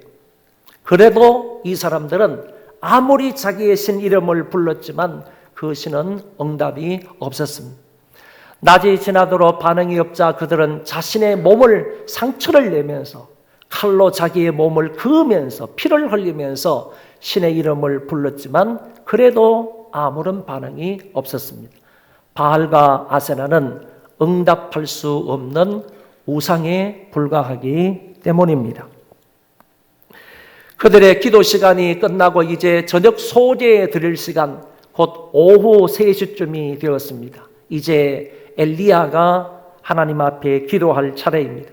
그래도 이 사람들은 아무리 자기의 신 이름을 불렀지만 그 신은 응답이 없었습니다. 낮이 지나도록 반응이 없자 그들은 자신의 몸을 상처를 내면서 칼로 자기의 몸을 그으면서 피를 흘리면서 신의 이름을 불렀지만 그래도 아무런 반응이 없었습니다. 바알과 아세라는 응답할 수 없는 우상에 불과하기 때문입니다. 그들의 기도 시간이 끝나고 이제 저녁 소제에 드릴 시간, 곧 오후 3시쯤이 되었습니다. 이제 엘리야가 하나님 앞에 기도할 차례입니다.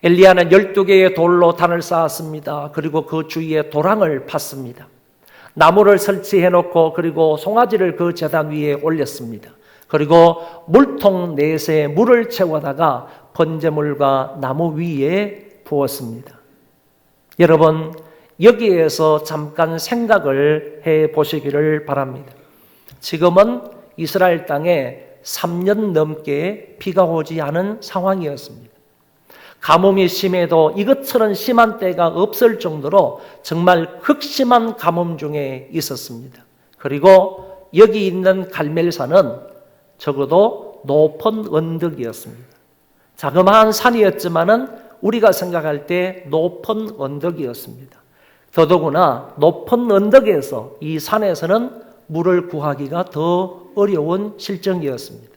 엘리야는 12개의 돌로 단을 쌓았습니다. 그리고 그 주위에 도랑을 팠습니다. 나무를 설치해 놓고 그리고 송아지를 그 제단 위에 올렸습니다. 그리고 물통 넷에 물을 채워다가 번제물과 나무 위에 부었습니다. 여러분, 여기에서 잠깐 생각을 해 보시기를 바랍니다. 지금은 이스라엘 땅에 3년 넘게 비가 오지 않은 상황이었습니다. 가뭄이 심해도 이것처럼 심한 때가 없을 정도로 정말 극심한 가뭄 중에 있었습니다. 그리고 여기 있는 갈멜산은 적어도 높은 언덕이었습니다. 자그마한 산이었지만은 우리가 생각할 때 높은 언덕이었습니다. 더더구나 높은 언덕에서 이 산에서는 물을 구하기가 더 어려운 실정이었습니다.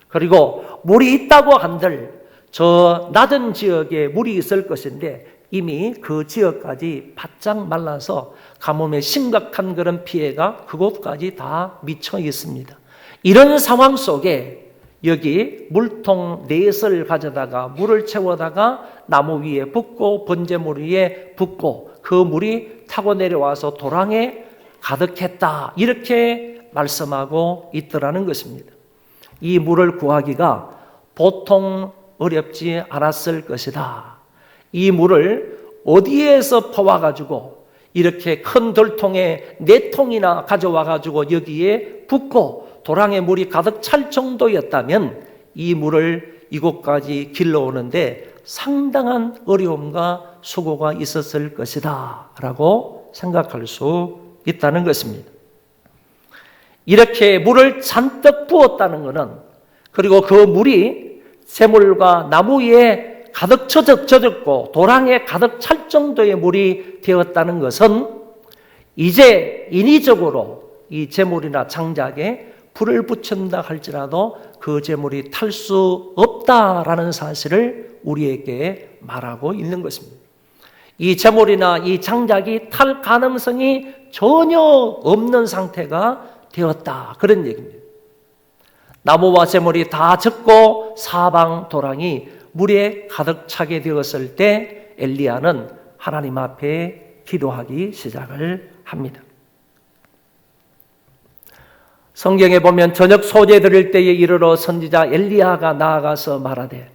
그리고 물이 있다고 한들 저 낮은 지역에 물이 있을 것인데 이미 그 지역까지 바짝 말라서 가뭄의 심각한 그런 피해가 그곳까지 다 미쳐 있습니다. 이런 상황 속에 여기 물통 넷을 가져다가 물을 채워다가 나무 위에 붓고 번제물 위에 붓고 그 물이 타고 내려와서 도랑에 가득했다, 이렇게 말씀하고 있더라는 것입니다. 이 물을 구하기가 보통 어렵지 않았을 것이다. 이 물을 어디에서 퍼와가지고 이렇게 큰 돌통에 4통이나 가져와가지고 여기에 붓고 도랑에 물이 가득 찰 정도였다면 이 물을 이곳까지 길러오는데 상당한 어려움과 수고가 있었을 것이다 라고 생각할 수 있다는 것입니다. 이렇게 물을 잔뜩 부었다는 것은, 그리고 그 물이 샘물과 나무 위에 가득 젖었고 도랑에 가득 찰 정도의 물이 되었다는 것은 이제 인위적으로 이 제물이나 장작에 불을 붙인다 할지라도 그 제물이 탈 수 없다라는 사실을 우리에게 말하고 있는 것입니다. 이 제물이나 이 장작이 탈 가능성이 전혀 없는 상태가 되었다, 그런 얘기입니다. 나무와 제물이 다 젖고 사방 도랑이 물에 가득 차게 되었을 때 엘리야는 하나님 앞에 기도하기 시작을 합니다. 성경에 보면 저녁 소재 드릴 때에 이르러 선지자 엘리야가 나아가서 말하되,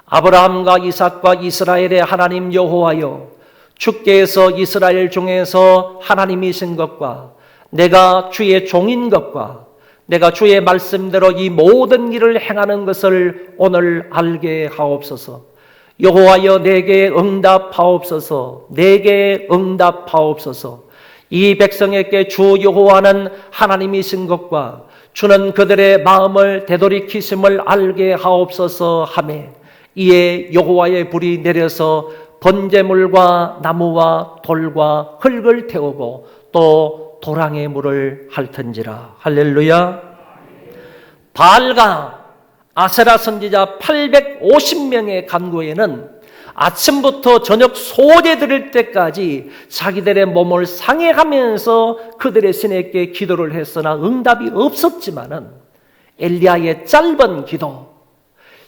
아브라함과 이삭과 이스라엘의 하나님 여호와여, 주께서 이스라엘 중에서 하나님이신 것과 내가 주의 종인 것과 내가 주의 말씀대로 이 모든 일을 행하는 것을 오늘 알게 하옵소서. 여호와여, 내게 응답하옵소서. 내게 응답하옵소서. 이 백성에게 주 여호와는 하나님이신 것과 주는 그들의 마음을 되돌이키심을 알게 하옵소서 하매, 이에 여호와의 불이 내려서 번제물과 나무와 돌과 흙을 태우고 또 도랑의 물을 핥은지라. 할렐루야. 바알과 아세라 선지자 850명의 간구에는 아침부터 저녁 소재 드릴 때까지 자기들의 몸을 상해하면서 그들의 신에게 기도를 했으나 응답이 없었지만은 엘리야의 짧은 기도,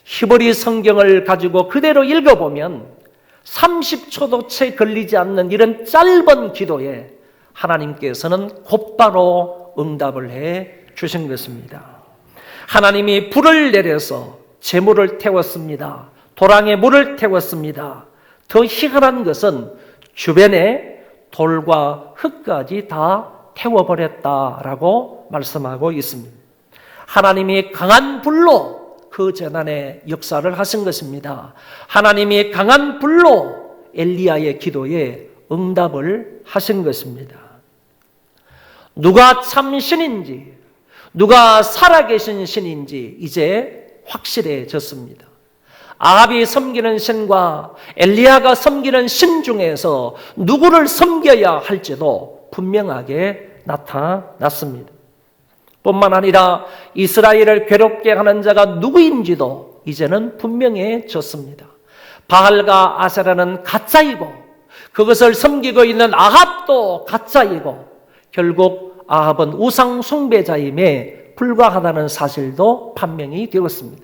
히브리 성경을 가지고 그대로 읽어보면 30초도 채 걸리지 않는 이런 짧은 기도에 하나님께서는 곧바로 응답을 해 주신 것입니다. 하나님이 불을 내려서 제물을 태웠습니다. 도랑에 물을 태웠습니다. 더 희한한 것은 주변에 돌과 흙까지 다 태워버렸다라고 말씀하고 있습니다. 하나님이 강한 불로 그 재난의 역사를 하신 것입니다. 하나님이 강한 불로 엘리야의 기도에 응답을 하신 것입니다. 누가 참 신인지, 누가 살아계신 신인지 이제 확실해졌습니다. 아합이 섬기는 신과 엘리야가 섬기는 신 중에서 누구를 섬겨야 할지도 분명하게 나타났습니다. 뿐만 아니라 이스라엘을 괴롭게 하는 자가 누구인지도 이제는 분명해졌습니다. 바알과 아세라는 가짜이고 그것을 섬기고 있는 아합도 가짜이고 결국 아합은 우상 숭배자임에 불과하다는 사실도 판명이 되었습니다.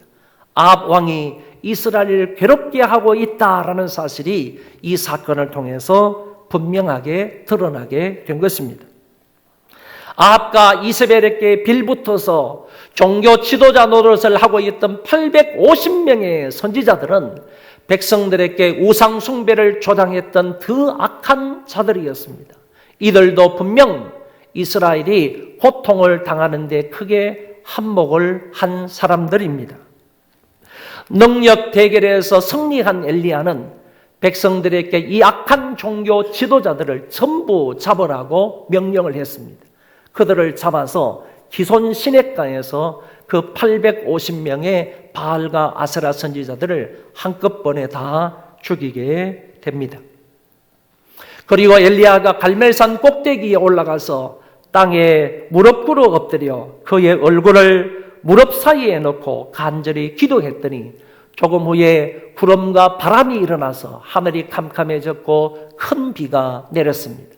아합 왕이 이스라엘을 괴롭게 하고 있다라는 사실이 이 사건을 통해서 분명하게 드러나게 된 것입니다. 아합과 이세벨에게 빌붙어서 종교 지도자 노릇을 하고 있던 850명의 선지자들은 백성들에게 우상 숭배를 조장했던 더 악한 자들이었습니다. 이들도 분명 이스라엘이 고통을 당하는 데 크게 한몫을 한 사람들입니다. 능력 대결에서 승리한 엘리야는 백성들에게 이 악한 종교 지도자들을 전부 잡으라고 명령을 했습니다. 그들을 잡아서 기손 시냇가에서 그 850명의 바알과 아세라 선지자들을 한꺼번에 다 죽이게 됩니다. 그리고 엘리야가 갈멜산 꼭대기에 올라가서 땅에 무릎 꿇어 엎드려 그의 얼굴을 무릎 사이에 넣고 간절히 기도했더니 조금 후에 구름과 바람이 일어나서 하늘이 캄캄해졌고 큰 비가 내렸습니다.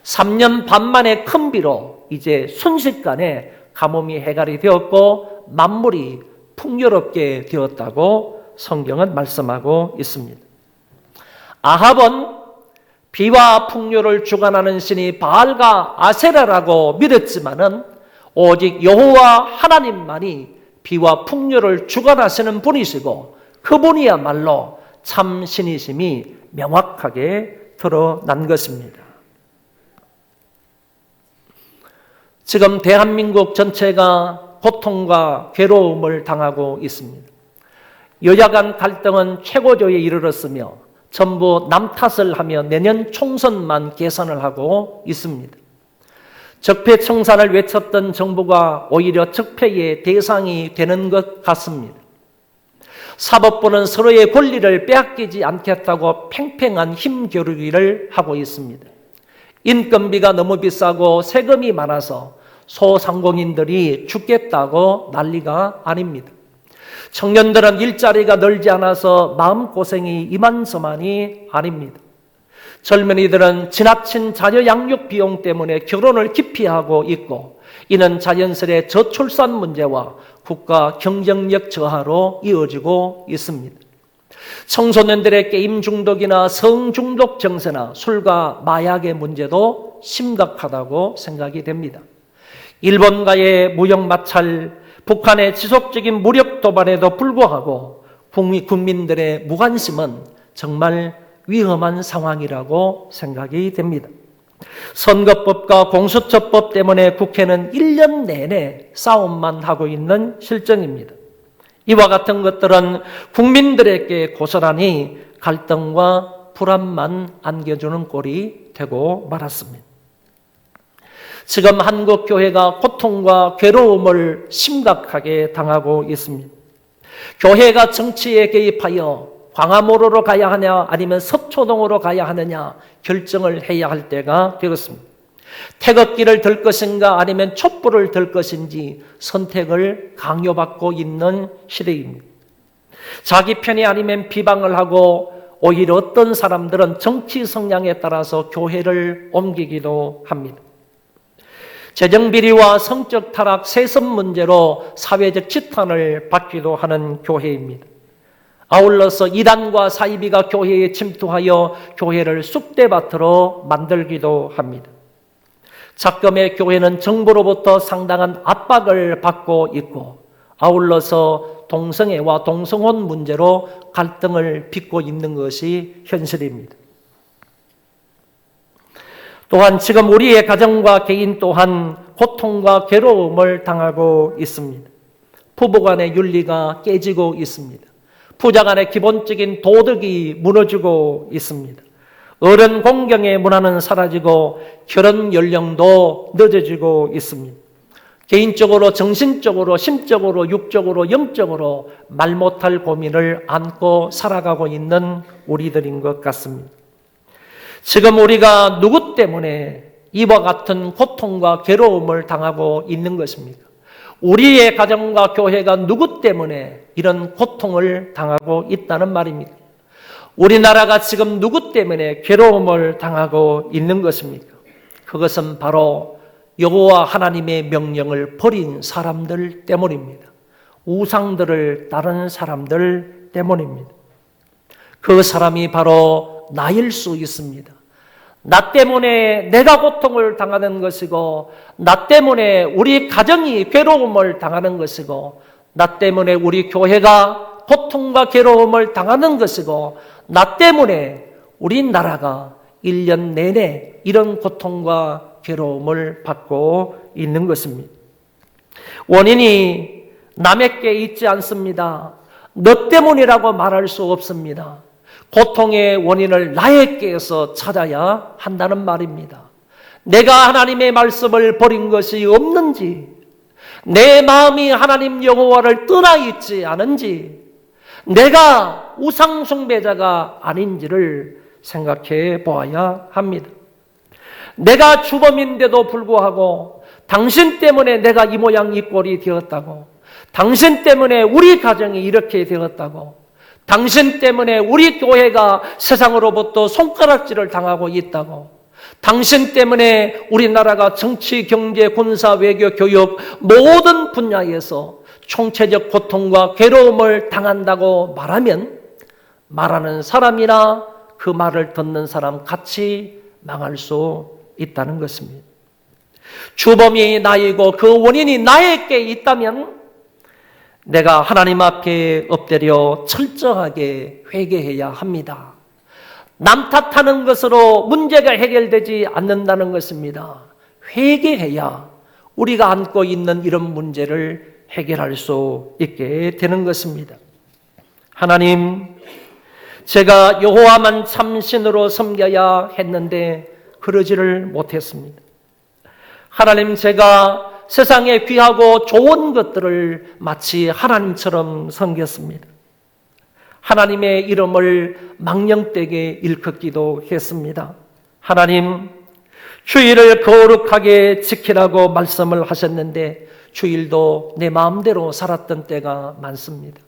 3년 반 만에 큰 비로 이제 순식간에 가뭄이 해결이 되었고 만물이 풍요롭게 되었다고 성경은 말씀하고 있습니다. 아합은 비와 풍요를 주관하는 신이 바알과 아세라라고 믿었지만은 오직 여호와 하나님만이 비와 풍요를 주관하시는 분이시고 그분이야말로 참 신이심이 명확하게 드러난 것입니다. 지금 대한민국 전체가 고통과 괴로움을 당하고 있습니다. 여야 간 갈등은 최고조에 이르렀으며 전부 남 탓을 하며 내년 총선만 계산을 하고 있습니다. 적폐청산을 외쳤던 정부가 오히려 적폐의 대상이 되는 것 같습니다. 사법부는 서로의 권리를 빼앗기지 않겠다고 팽팽한 힘겨루기를 하고 있습니다. 인건비가 너무 비싸고 세금이 많아서 소상공인들이 죽겠다고 난리가 아닙니다. 청년들은 일자리가 늘지 않아서 마음고생이 이만저만이 아닙니다. 젊은이들은 지나친 자녀양육 비용 때문에 결혼을 기피하고 있고 이는 자연스레 저출산 문제와 국가 경쟁력 저하로 이어지고 있습니다. 청소년들의 게임 중독이나 성 중독 증세나 술과 마약의 문제도 심각하다고 생각이 됩니다. 일본과의 무역 마찰, 북한의 지속적인 무력 도발에도 불구하고 국민들의 무관심은 정말 위험한 상황이라고 생각이 됩니다. 선거법과 공수처법 때문에 국회는 1년 내내 싸움만 하고 있는 실정입니다. 이와 같은 것들은 국민들에게 고스란히 갈등과 불안만 안겨주는 꼴이 되고 말았습니다. 지금 한국 교회가 고통과 괴로움을 심각하게 당하고 있습니다. 교회가 정치에 개입하여 광화문으로 가야 하냐 아니면 서초동으로 가야 하느냐 결정을 해야 할 때가 되었습니다. 태극기를 들 것인가 아니면 촛불을 들 것인지 선택을 강요받고 있는 시대입니다. 자기 편이 아니면 비방을 하고 오히려 어떤 사람들은 정치 성향에 따라서 교회를 옮기기도 합니다. 재정비리와 성적 타락, 세습 문제로 사회적 지탄을 받기도 하는 교회입니다. 아울러서 이단과 사이비가 교회에 침투하여 교회를 쑥대밭으로 만들기도 합니다. 작금의 교회는 정부로부터 상당한 압박을 받고 있고 아울러서 동성애와 동성혼 문제로 갈등을 빚고 있는 것이 현실입니다. 또한 지금 우리의 가정과 개인 또한 고통과 괴로움을 당하고 있습니다. 부부간의 윤리가 깨지고 있습니다. 부자간의 기본적인 도덕이 무너지고 있습니다. 어른 공경의 문화는 사라지고 결혼 연령도 늦어지고 있습니다. 개인적으로, 정신적으로, 심적으로, 육적으로, 영적으로 말 못할 고민을 안고 살아가고 있는 우리들인 것 같습니다. 지금 우리가 누구 때문에 이와 같은 고통과 괴로움을 당하고 있는 것입니까? 우리의 가정과 교회가 누구 때문에 이런 고통을 당하고 있다는 말입니까? 우리나라가 지금 누구 때문에 괴로움을 당하고 있는 것입니까? 그것은 바로 여호와 하나님의 명령을 버린 사람들 때문입니다. 우상들을 따른 사람들 때문입니다. 그 사람이 바로 나일 수 있습니다. 나 때문에 내가 고통을 당하는 것이고 나 때문에 우리 가정이 괴로움을 당하는 것이고 나 때문에 우리 교회가 고통과 괴로움을 당하는 것이고 나 때문에 우리나라가 1년 내내 이런 고통과 괴로움을 받고 있는 것입니다. 원인이 남에게 있지 않습니다. 너 때문이라고 말할 수 없습니다. 고통의 원인을 나에게서 찾아야 한다는 말입니다. 내가 하나님의 말씀을 버린 것이 없는지, 내 마음이 하나님 여호와를 떠나 있지 않은지, 내가 우상 숭배자가 아닌지를 생각해 보아야 합니다. 내가 주범인데도 불구하고 당신 때문에 내가 이 모양 이 꼴이 되었다고, 당신 때문에 우리 가정이 이렇게 되었다고, 당신 때문에 우리 교회가 세상으로부터 손가락질을 당하고 있다고, 당신 때문에 우리나라가 정치, 경제, 군사, 외교, 교육 모든 분야에서 총체적 고통과 괴로움을 당한다고 말하면 말하는 사람이나 그 말을 듣는 사람 같이 망할 수 있다는 것입니다. 주범이 나이고 그 원인이 나에게 있다면 내가 하나님 앞에 엎드려 철저하게 회개해야 합니다. 남 탓하는 것으로 문제가 해결되지 않는다는 것입니다. 회개해야 우리가 안고 있는 이런 문제를 해결할 수 있게 되는 것입니다. 하나님, 제가 여호와만 참신으로 섬겨야 했는데 그러지를 못했습니다. 하나님, 제가 세상에 귀하고 좋은 것들을 마치 하나님처럼 섬겼습니다. 하나님의 이름을 망령되게 일컫기도 했습니다. 하나님, 주일을 거룩하게 지키라고 말씀을 하셨는데 주일도 내 마음대로 살았던 때가 많습니다.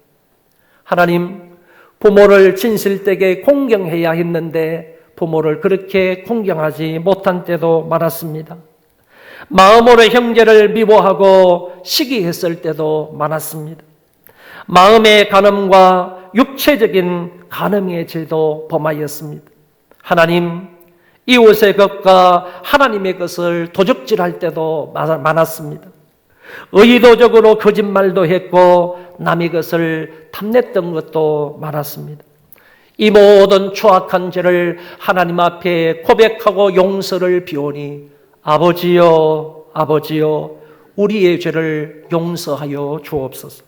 하나님, 부모를 진실되게 공경해야 했는데 부모를 그렇게 공경하지 못한 때도 많았습니다. 마음으로 형제를 미워하고 시기했을 때도 많았습니다. 마음의 간음과 육체적인 간음의 죄도 범하였습니다. 하나님, 이웃의 것과 하나님의 것을 도적질할 때도 많았습니다. 의도적으로 거짓말도 했고 남의 것을 탐냈던 것도 많았습니다. 이 모든 추악한 죄를 하나님 앞에 고백하고 용서를 비오니 아버지여, 아버지여, 우리의 죄를 용서하여 주옵소서.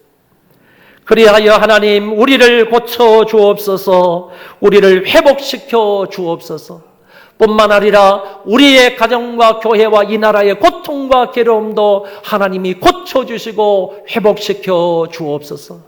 그리하여 하나님, 우리를 고쳐 주옵소서, 우리를 회복시켜 주옵소서. 뿐만 아니라 우리의 가정과 교회와 이 나라의 고통과 괴로움도 하나님이 고쳐주시고 회복시켜 주옵소서.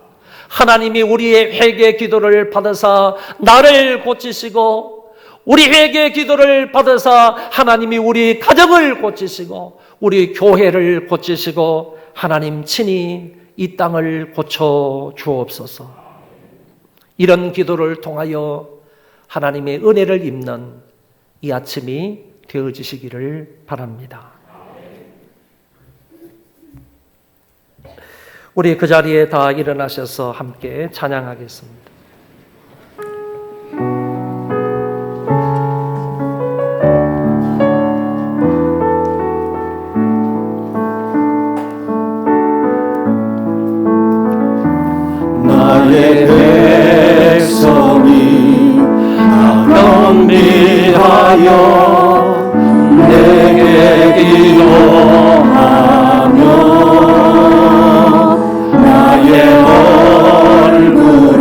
하나님이 우리의 회개 기도를 받으사 나를 고치시고, 우리 회개 기도를 받으사 하나님이 우리 가정을 고치시고 우리 교회를 고치시고 하나님 친히 이 땅을 고쳐 주옵소서. 이런 기도를 통하여 하나님의 은혜를 입는 이 아침이 되어지시기를 바랍니다. 우리 그 자리에 다 일어나셔서 함께 찬양하겠습니다. 나의 백성이 겸비하여 내게 기도하며 나의 얼굴을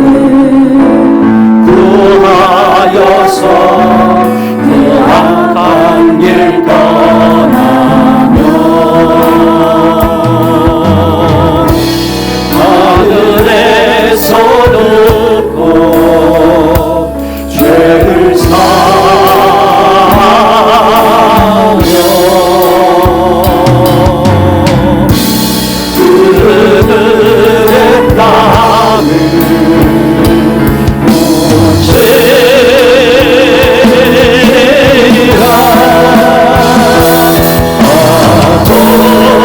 구하여서 그 악한 길 떠나며 하늘에서 듣고 죄를 사하며 그들의 땀을 묻히라.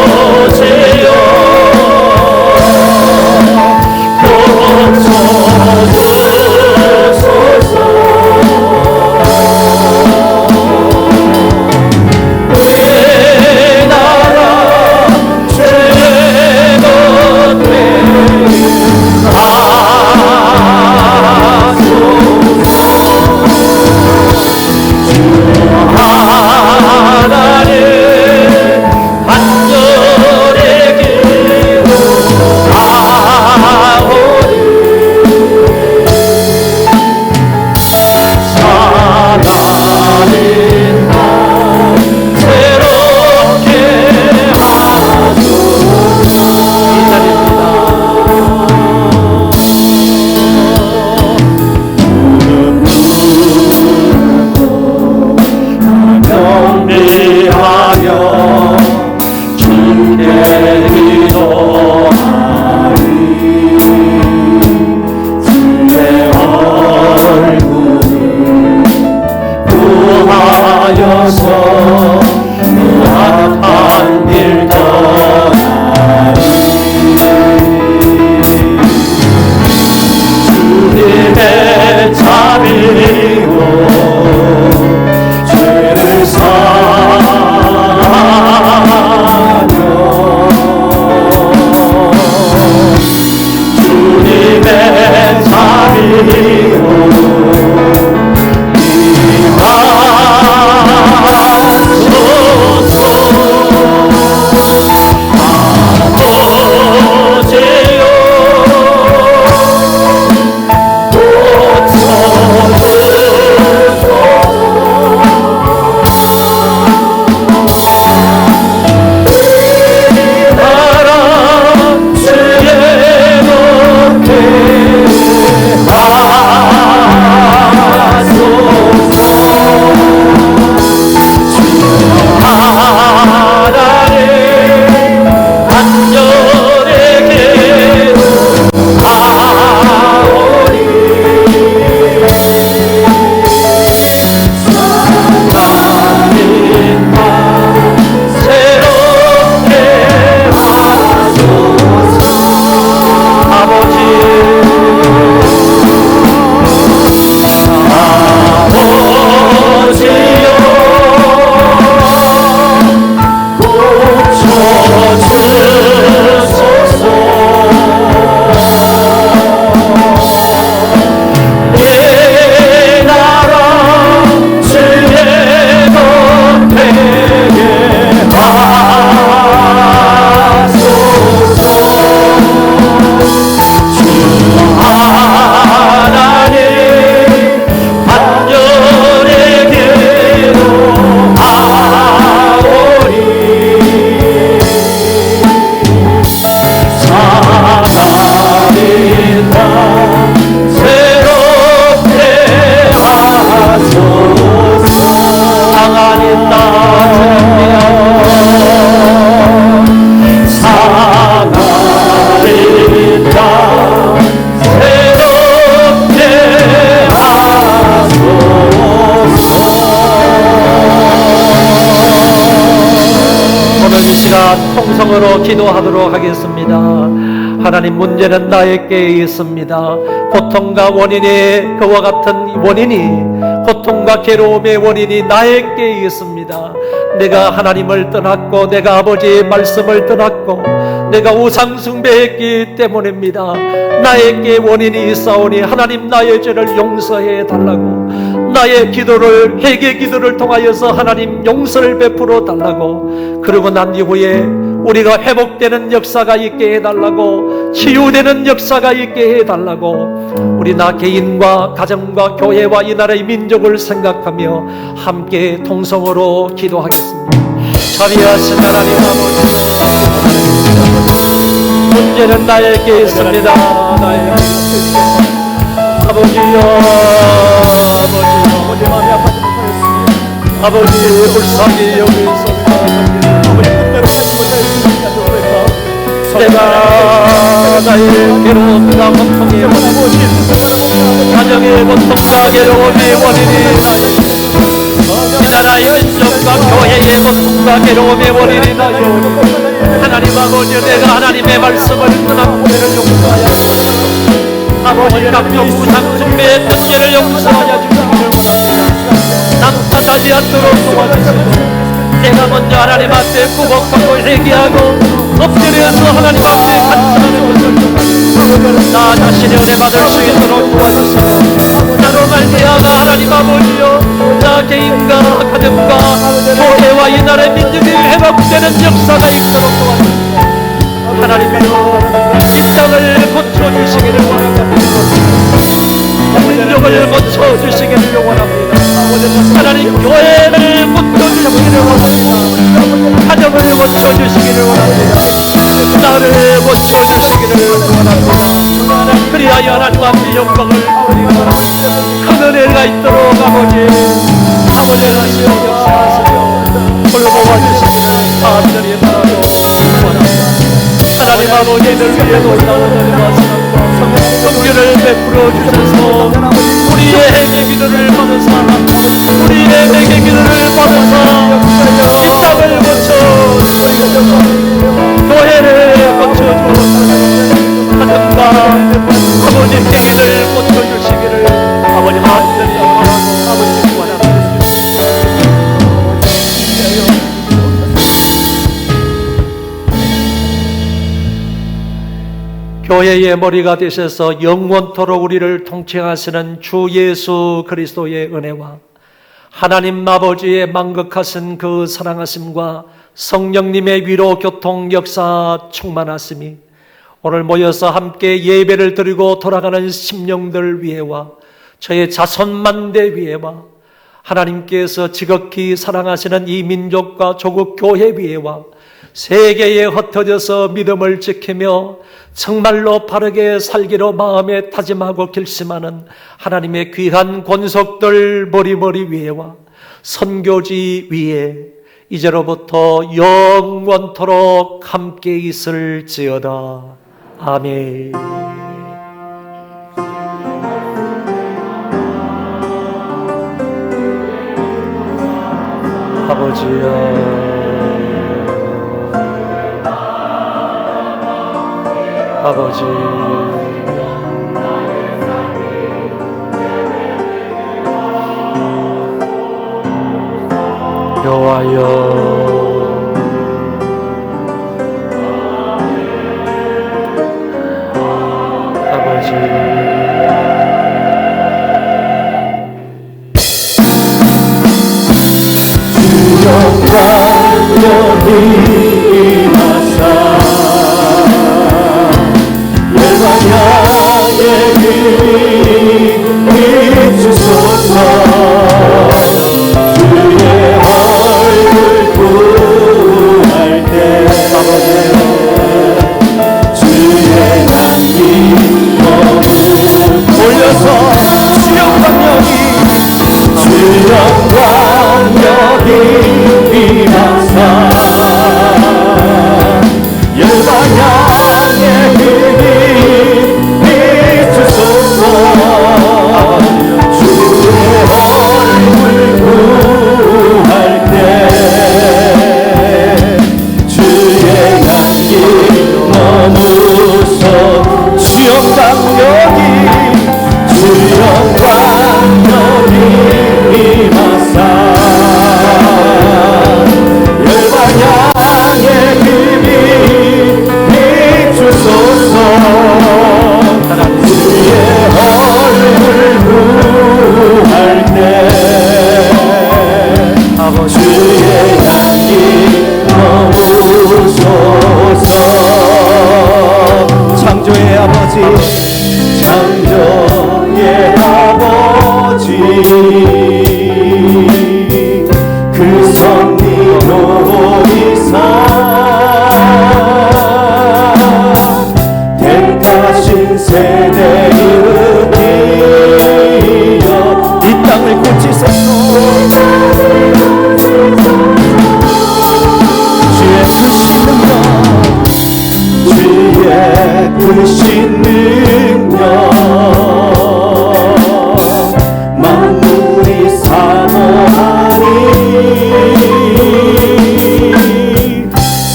아버지여 우리나라 죄가 된 주님의 자비로 죄를 사하며 주님의 자비로 통성으로 기도하도록 하겠습니다. 하나님, 문제는 나에게 있습니다. 고통과 원인이 그와 같은 원인이, 고통과 괴로움의 원인이 나에게 있습니다. 내가 하나님을 떠났고 내가 아버지의 말씀을 떠났고 내가 우상 숭배했기 때문입니다. 나에게 원인이 있사오니 하나님, 나의 죄를 용서해 달라고, 나의 기도를, 회개 기도를 통하여서 하나님 용서를 베풀어 달라고, 그러고 난 이후에 우리가 회복되는 역사가 있게 해달라고, 치유되는 역사가 있게 해달라고, 우리 나 개인과 가정과 교회와 이 나라의 민족을 생각하며 함께 통성으로 기도하겠습니다. 자비하신 하나님 아버지, 문제는 나에게 있습니다. 나에게 있습니다. 아버지여, 아버지 불쌍히 여기소서. 내가 나의 괴로움과 고통의 원인, 가정의 고통과 괴로움의 원인이 이 나라의 민족과 교회의 고통과 괴로움의 원인이 나요. 하나님 아버지, 내가 하나님의 말씀을 떠난 죄를 용서하여 주시고, 아버지 각종 우상 숭배했던 죄를 용서하여 주시기를 원합니다. 남탓하지 않도록 도와주시고, 내가 먼저 하나님 앞에 구복하고 회개하고 엎드려서 하나님 앞에 간절하는 것을 나 자신의 은혜 받을 수 있도록 도와주시고, 나로 말미암아 하나님 아버지여, 나 개인과 가정과 교회와 이 나라의 민족이 회복되는 역사가 있도록 도와주시고, 하나님이여, 이 땅을 고쳐주시기를 원합니다. 민족을 고쳐주시기를 원합니다. 하나님, 교회를 고쳐주시기를 원합니다. 가정을 고쳐주시기를 원합니다. 나를 고쳐주시기를 원합니다. 그리하여 하나님 앞에 영광을 드리고 큰 은혜가 있도록 아버지 하시며 역사하시며 돌보아 주시기를 간절히 바라고 원합니다. 하나님 아버지를 위해 놀라운 은혜와 사랑과 긍휼을 베풀어 주셔서 우리의 회개 기도를 받으사, 우리의 회개 기도를 받으사 이 땅을 고쳐 교회를 고쳐 주옵소서. 하나님과 아버지 회개를 고쳐 주시옵소서. 교회의 머리가 되셔서 영원토록 우리를 통치하시는 주 예수 그리스도의 은혜와 하나님 아버지의 만극하신 그 사랑하심과 성령님의 위로 교통 역사 충만하심이 오늘 모여서 함께 예배를 드리고 돌아가는 심령들 위에와 저의 자손만대 위에와 하나님께서 지극히 사랑하시는 이 민족과 조국 교회 위에와 세계에 흩어져서 믿음을 지키며 정말로 바르게 살기로 마음에 다짐하고 결심하는 하나님의 귀한 권속들 머리머리 위에와 선교지 위에 이제로부터 영원토록 함께 있을지어다. 아멘. 아버지여, 아버지, 여호와여, 아버지, 여기 하사 열방향의 비추소서 주의 얼굴 구할 때 주의 난기 너무 올려서 주영 광력이 임하사 열방향의 빛이 비추소서 주의 얼굴 구할 때 주의 향기 머무서 주영 강력이 임하사 열방향의 빛이 비추소서 주의 얼굴 구할 때 주의 향기 머무소서 창조의 아버지 창조의 아버지 그 섭리로 이사 택하신 세대의 은혜여 이 땅을 고치소서 주의 크신 능력 주의 크신 능력 만물이 사모하니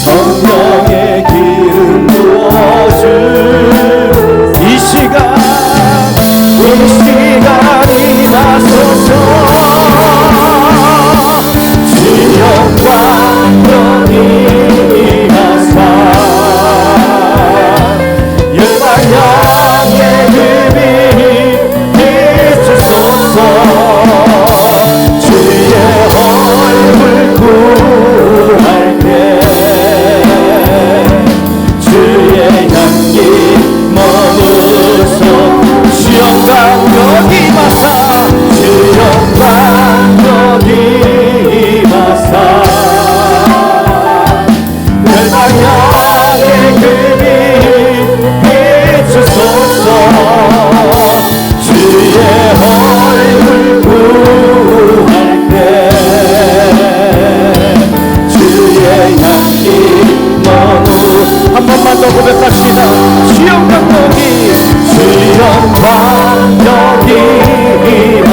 성령의 기름 부어줄 이 시간 임하소서 주여 광명이 임하사 열방향의 빛이 비추소서 주의 얼굴 구할 때 주의 향기 머무서 주영 강력이 임하사 주영 강력이 임하사 열방향의 빛이 비추소서 주의 얼굴 구할 때 주의 향기 머무 한 번만 더 고백합시다 주영 광력이 임하사